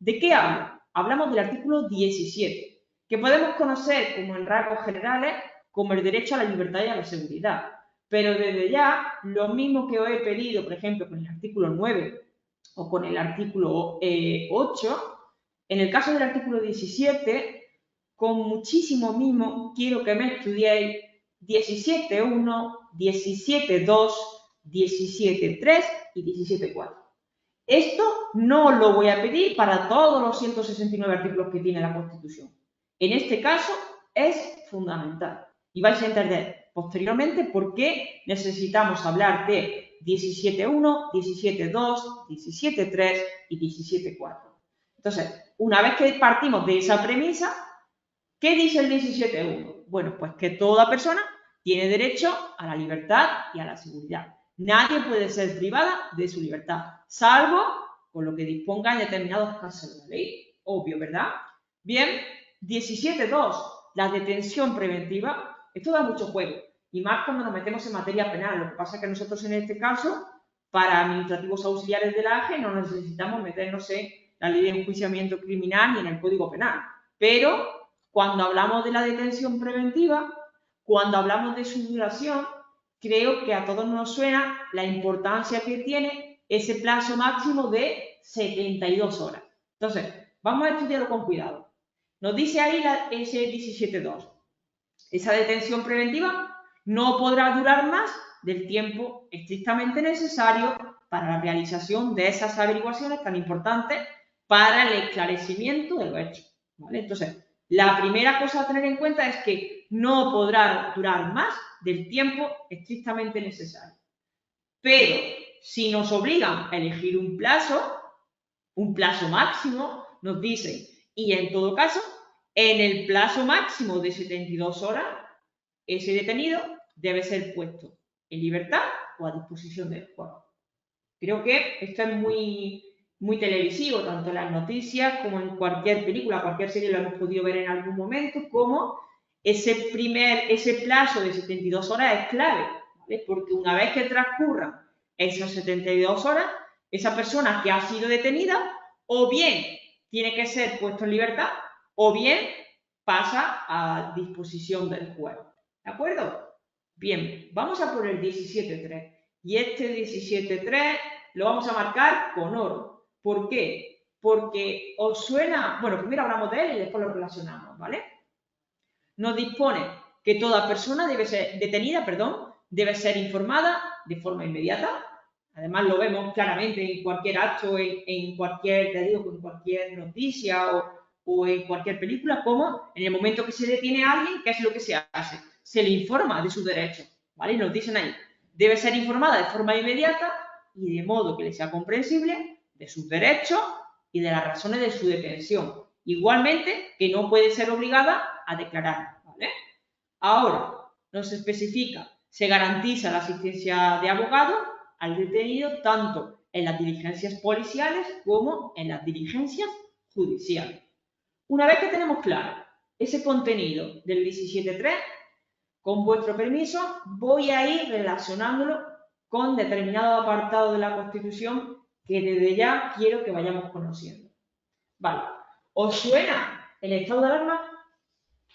¿De qué habla? Hablamos del artículo 17, que podemos conocer como en rasgos generales como el derecho a la libertad y a la seguridad. Pero desde ya, lo mismo que os he pedido, por ejemplo, con el artículo 9 o con el artículo 8, en el caso del artículo 17, con muchísimo mimo, quiero que me estudiéis 17.1, 17.2, 17.3 y 17.4. Esto no lo voy a pedir para todos los 169 artículos que tiene la Constitución. En este caso es fundamental y vais a entender posteriormente por qué necesitamos hablar de 17.1, 17.2, 17.3 y 17.4. Entonces, una vez que partimos de esa premisa, ¿qué dice el 17.1? Bueno, pues que toda persona tiene derecho a la libertad y a la seguridad. Nadie puede ser privada de su libertad, salvo con lo que disponga en determinados casos de la ley. Obvio, ¿verdad? Bien, 17.2, la detención preventiva. Esto da mucho juego, y más cuando nos metemos en materia penal. Lo que pasa es que nosotros en este caso, para administrativos auxiliares de la AGE, no necesitamos meternos en la ley de enjuiciamiento criminal ni en el Código Penal. Pero cuando hablamos de la detención preventiva, cuando hablamos de su duración, creo que a todos nos suena la importancia que tiene ese plazo máximo de 72 horas. Entonces, vamos a estudiarlo con cuidado. Nos dice ahí ese 17.2. Esa detención preventiva no podrá durar más del tiempo estrictamente necesario para la realización de esas averiguaciones tan importantes para el esclarecimiento de los hechos, ¿vale? Entonces, la primera cosa a tener en cuenta es que no podrá durar más del tiempo estrictamente necesario. Pero si nos obligan a elegir un plazo máximo, nos dicen, y en todo caso, en el plazo máximo de 72 horas, ese detenido debe ser puesto en libertad o a disposición del juez. Creo que esto es muy muy televisivo, tanto en las noticias como en cualquier película, cualquier serie lo hemos podido ver en algún momento, como ese plazo de 72 horas es clave, ¿vale? Porque una vez que transcurran esas 72 horas, esa persona que ha sido detenida o bien tiene que ser puesto en libertad o bien pasa a disposición del juez. ¿De acuerdo? Bien, vamos a por el 17.3. Y este 17.3 lo vamos a marcar con oro. ¿Por qué? Porque os suena... Bueno, primero hablamos de él y después lo relacionamos, ¿vale? Nos dispone que toda persona debe ser detenida, debe ser informada de forma inmediata. Además, lo vemos claramente en cualquier acto, en cualquier noticia o en cualquier película, como en el momento que se detiene a alguien, ¿qué es lo que se hace? Se le informa de sus derechos, ¿vale? Y nos dicen ahí, debe ser informada de forma inmediata y de modo que le sea comprensible de sus derechos y de las razones de su detención. Igualmente, que no puede ser obligada a declarar, ¿vale? Ahora, nos especifica, se garantiza la asistencia de abogado al detenido tanto en las diligencias policiales como en las diligencias judiciales. Una vez que tenemos claro ese contenido del 17.3, con vuestro permiso, voy a ir relacionándolo con determinado apartado de la Constitución que desde ya quiero que vayamos conociendo. Vale, ¿os suena el estado de alarma?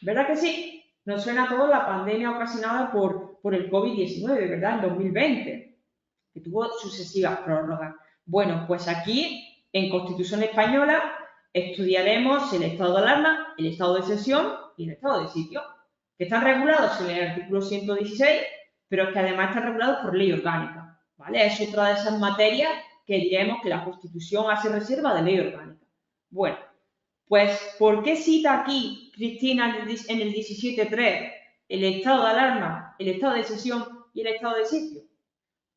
¿Verdad que sí? Nos suena a todos la pandemia ocasionada por el COVID-19, ¿verdad? En 2020, que tuvo sucesivas prórrogas. Bueno, pues aquí, en Constitución Española, estudiaremos el estado de alarma, el estado de excepción y el estado de sitio, que están regulados en el artículo 116, pero que además están regulados por ley orgánica, ¿vale? Es otra de esas materias que diremos que la Constitución hace reserva de ley orgánica. Bueno, pues, ¿por qué cita aquí Cristina en el 17.3 el estado de alarma, el estado de excepción y el estado de sitio?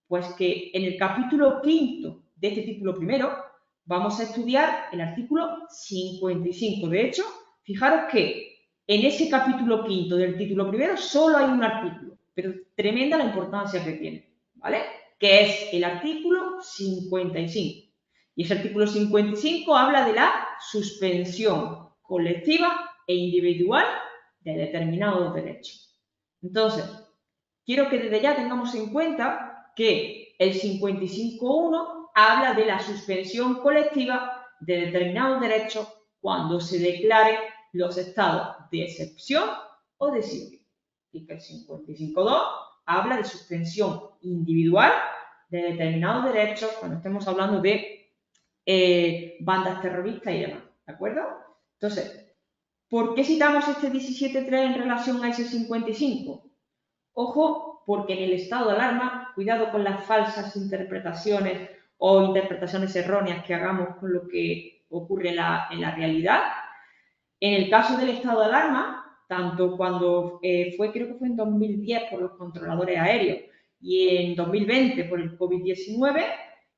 Pues que en el capítulo 5 de este título primero vamos a estudiar el artículo 55. De hecho, fijaros que en ese capítulo 5 del título primero solo hay un artículo, pero tremenda la importancia que tiene, ¿vale? Que es el artículo 55. Y ese artículo 55 habla de la suspensión colectiva e individual de determinados derechos. Entonces, quiero que desde ya tengamos en cuenta que el 55.1 habla de la suspensión colectiva de determinados derechos cuando se declaren los estados de excepción o de sitio. Y que el 55.2 habla de suspensión individual de determinados derechos cuando estemos hablando de bandas terroristas y demás, ¿de acuerdo? Entonces, ¿por qué citamos este 17.3 en relación a ese 55? Ojo, porque en el estado de alarma, cuidado con las falsas interpretaciones o interpretaciones erróneas que hagamos con lo que ocurre en la realidad. En el caso del estado de alarma, tanto cuando creo que fue en 2010 por los controladores aéreos y en 2020 por el COVID-19,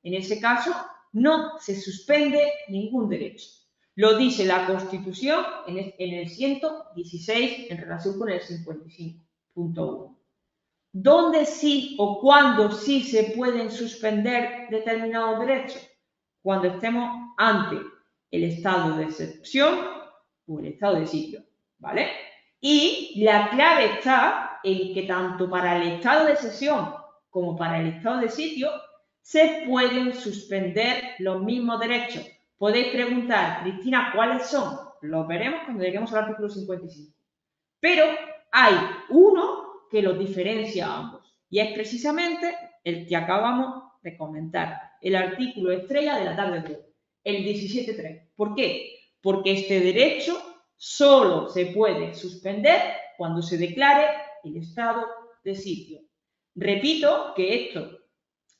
en ese caso no se suspende ningún derecho. Lo dice la Constitución en el 116 en relación con el 55.1. ¿Dónde sí o cuándo sí se pueden suspender determinados derechos? Cuando estemos ante el estado de excepción o el estado de sitio, ¿vale? Y la clave está en que tanto para el estado de excepción como para el estado de sitio se pueden suspender los mismos derechos. Podéis preguntar, Cristina, ¿cuáles son? Los veremos cuando lleguemos al artículo 55. Pero hay uno que los diferencia a ambos y es precisamente el que acabamos de comentar, el artículo estrella de la tarde de hoy, el 17.3. ¿Por qué? Porque este derecho solo se puede suspender cuando se declare el estado de sitio. Repito que esto,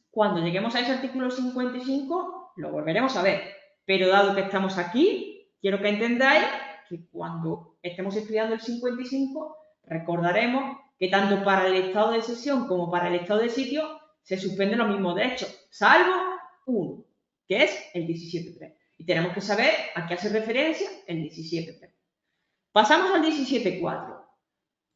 cuando lleguemos a ese artículo 55, lo volveremos a ver. Pero dado que estamos aquí, quiero que entendáis que cuando estemos estudiando el 55, recordaremos que tanto para el estado de excepción como para el estado de sitio se suspenden los mismos derechos, salvo uno, que es el 17.3. Y tenemos que saber a qué hace referencia el 17.3. Pasamos al 17.4.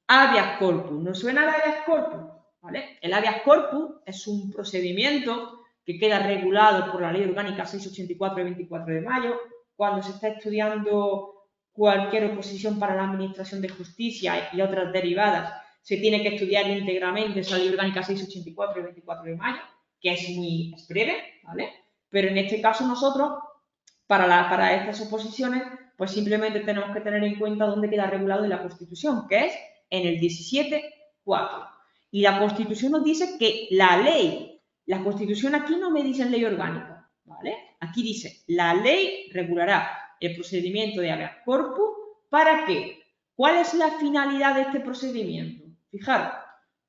Habeas corpus. ¿Nos suena el habeas corpus? ¿Vale? El habeas corpus es un procedimiento que queda regulado por la Ley Orgánica 684 de 24 de mayo, cuando se está estudiando cualquier oposición para la Administración de Justicia y otras derivadas, se tiene que estudiar íntegramente esa Ley Orgánica 684 de 24 de mayo, que es breve, ¿vale? Pero en este caso nosotros, para estas oposiciones, pues simplemente tenemos que tener en cuenta dónde queda regulado en la Constitución, que es en el 17.4. Y la Constitución nos dice que la Constitución aquí no me dice en ley orgánica, ¿vale? Aquí dice, la ley regulará el procedimiento de habeas corpus, ¿para qué? ¿Cuál es la finalidad de este procedimiento? Fijaros,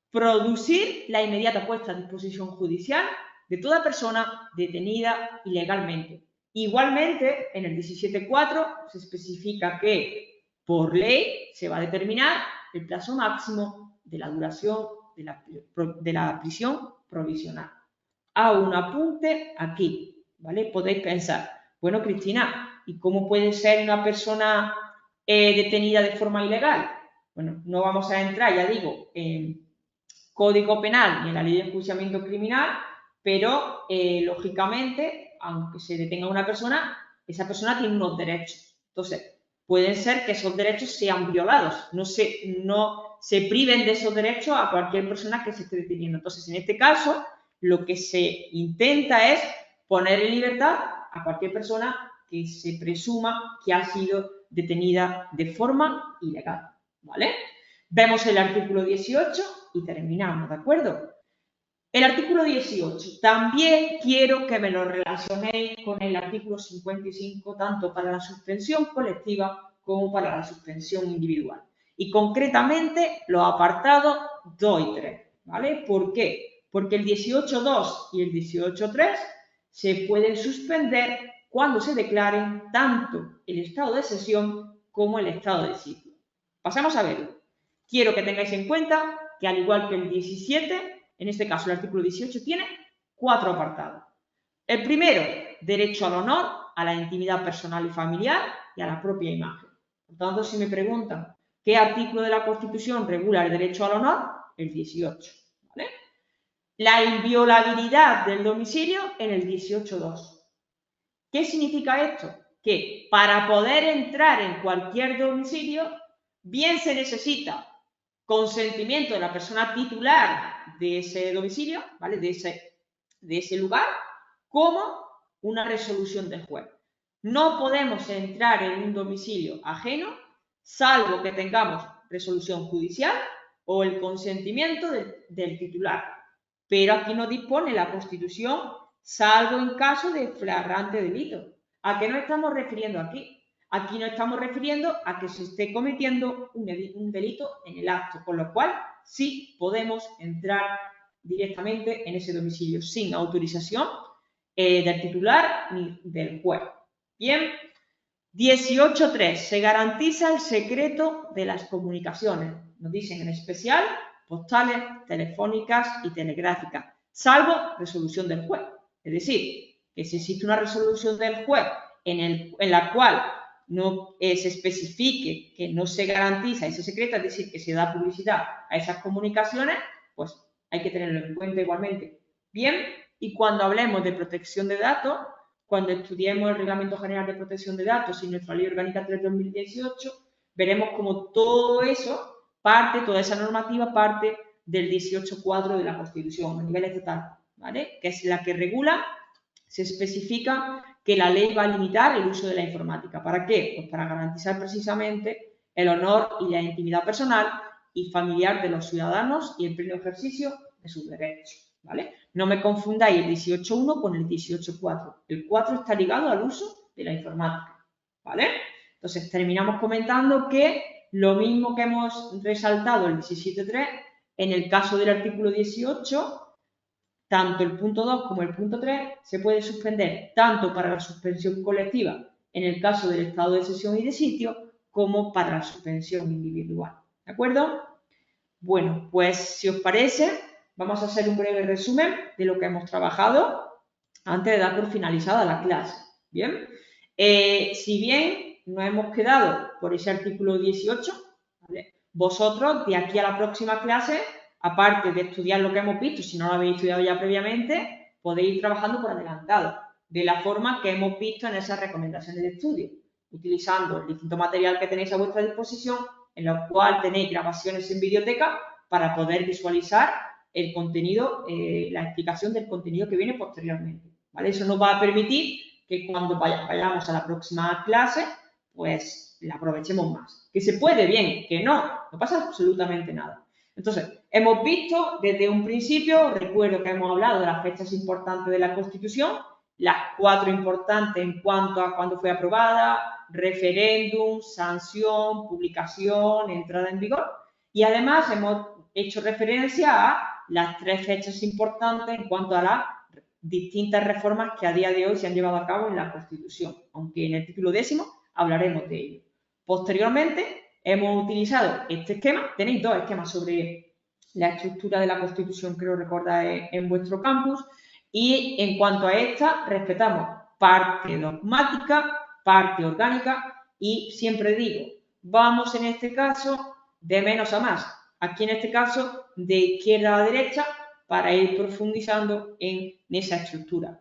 producir la inmediata puesta a disposición judicial de toda persona detenida ilegalmente. Igualmente, en el 17.4 se especifica que por ley se va a determinar el plazo máximo de la duración de la prisión provisional. Hago un apunte aquí, ¿vale? Podéis pensar, bueno, Cristina, ¿y cómo puede ser una persona detenida de forma ilegal? Bueno, no vamos a entrar, ya digo, en Código Penal ni en la Ley de Enjuiciamiento Criminal, pero lógicamente, aunque se detenga una persona, esa persona tiene unos derechos. Entonces, puede ser que esos derechos sean violados, no se priven de esos derechos a cualquier persona que se esté deteniendo. Entonces, en este caso, lo que se intenta es poner en libertad a cualquier persona que se presuma que ha sido detenida de forma ilegal, ¿vale? Vemos el artículo 18 y terminamos, ¿de acuerdo? El artículo 18, también quiero que me lo relacionéis con el artículo 55, tanto para la suspensión colectiva como para la suspensión individual. Y concretamente los apartados 2 y 3, ¿vale? ¿Por qué? Porque el 18.2 y el 18.3 se pueden suspender cuando se declaren tanto el estado de excepción como el estado de sitio. Pasamos a verlo. Quiero que tengáis en cuenta que al igual que el 17, en este caso el artículo 18 tiene 4 apartados. El primero, derecho al honor, a la intimidad personal y familiar y a la propia imagen. Por tanto, si me preguntan qué artículo de la Constitución regula el derecho al honor, el 18. ¿Vale? La inviolabilidad del domicilio en el 18.2. ¿Qué significa esto? Que para poder entrar en cualquier domicilio, bien se necesita consentimiento de la persona titular de ese domicilio, ¿vale? De ese lugar, como una resolución del juez. No podemos entrar en un domicilio ajeno, salvo que tengamos resolución judicial o el consentimiento del titular. Pero aquí no dispone la Constitución, salvo en caso de flagrante delito. ¿A qué nos estamos refiriendo aquí? Aquí nos estamos refiriendo a que se esté cometiendo un delito en el acto, con lo cual sí podemos entrar directamente en ese domicilio sin autorización del titular ni del juez. Bien, 18.3. Se garantiza el secreto de las comunicaciones. Nos dicen en especial postales, telefónicas y telegráficas, salvo resolución del juez. Es decir, que si existe una resolución del juez en la cual no se especifique que no se garantiza ese secreto, es decir, que se da publicidad a esas comunicaciones, pues hay que tenerlo en cuenta igualmente. Bien, y cuando hablemos de protección de datos, cuando estudiemos el Reglamento General de Protección de Datos y nuestra Ley Orgánica 3/2018, veremos cómo todo eso toda esa normativa parte del 18.4 de la Constitución a nivel estatal, ¿vale? Que es la que regula, se especifica que la ley va a limitar el uso de la informática. ¿Para qué? Pues para garantizar precisamente el honor y la intimidad personal y familiar de los ciudadanos y el pleno ejercicio de sus derechos, ¿vale? No me confundáis el 18.1 con el 18.4. El 4 está ligado al uso de la informática, ¿vale? Entonces, terminamos comentando que lo mismo que hemos resaltado el 17.3, en el caso del artículo 18, tanto el punto 2 como el punto 3 se puede suspender tanto para la suspensión colectiva en el caso del estado de excepción y de sitio como para la suspensión individual. ¿De acuerdo? Bueno, pues si os parece, vamos a hacer un breve resumen de lo que hemos trabajado antes de dar por finalizada la clase. Bien, si bien nos hemos quedado por ese artículo 18, ¿vale? Vosotros de aquí a la próxima clase, aparte de estudiar lo que hemos visto, si no lo habéis estudiado ya previamente, podéis ir trabajando por adelantado, de la forma que hemos visto en esas recomendaciones de estudio, utilizando el distinto material que tenéis a vuestra disposición, en lo cual tenéis grabaciones en videoteca para poder visualizar el contenido, la explicación del contenido que viene posteriormente, ¿vale? Eso nos va a permitir que cuando vayamos a la próxima clase, pues la aprovechemos más. Que se puede, bien, que no pasa absolutamente nada. Entonces, hemos visto desde un principio, recuerdo que hemos hablado de las fechas importantes de la Constitución, las 4 importantes en cuanto a cuándo fue aprobada, referéndum, sanción, publicación, entrada en vigor, y además hemos hecho referencia a las 3 fechas importantes en cuanto a las distintas reformas que a día de hoy se han llevado a cabo en la Constitución, aunque en el título 10º hablaremos de ello. Posteriormente, hemos utilizado este esquema, tenéis 2 esquemas sobre la estructura de la Constitución, creo recordar, en vuestro campus, y en cuanto a esta, respetamos parte dogmática, parte orgánica, y siempre digo, vamos en este caso de menos a más, aquí en este caso de izquierda a derecha, para ir profundizando en esa estructura.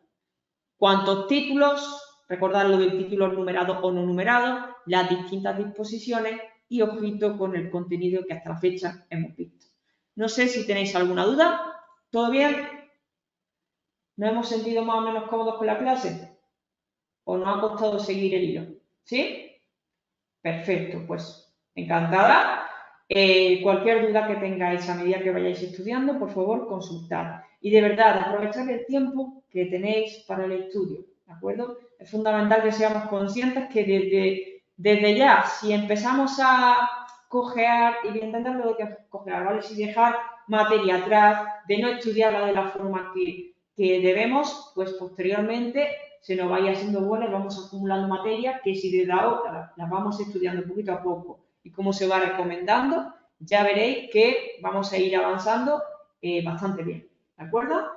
¿Cuántos títulos? Recordad lo del título numerado o no numerado, las distintas disposiciones y ojito con el contenido que hasta la fecha hemos visto. No sé si tenéis alguna duda. ¿Todo bien? ¿Nos hemos sentido más o menos cómodos con la clase? ¿O nos ha costado seguir el hilo? ¿Sí? Perfecto, pues encantada. Cualquier duda que tengáis a medida que vayáis estudiando, por favor, consultad. Y de verdad, aprovechad el tiempo que tenéis para el estudio, ¿de acuerdo? Es fundamental que seamos conscientes que desde ya, si empezamos a cojear, y voy a intentar lo que cojear, ¿vale? Si dejar materia atrás, de no estudiarla de la forma que debemos, pues posteriormente se nos vaya haciendo bola y vamos acumulando materia que si desde ahora las vamos estudiando poquito a poco y cómo se va recomendando, ya veréis que vamos a ir avanzando bastante bien, ¿de acuerdo?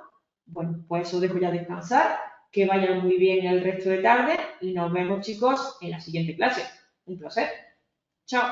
Bueno, pues os dejo ya descansar, que vayan muy bien el resto de tarde y nos vemos, chicos, en la siguiente clase. Un placer. Chao.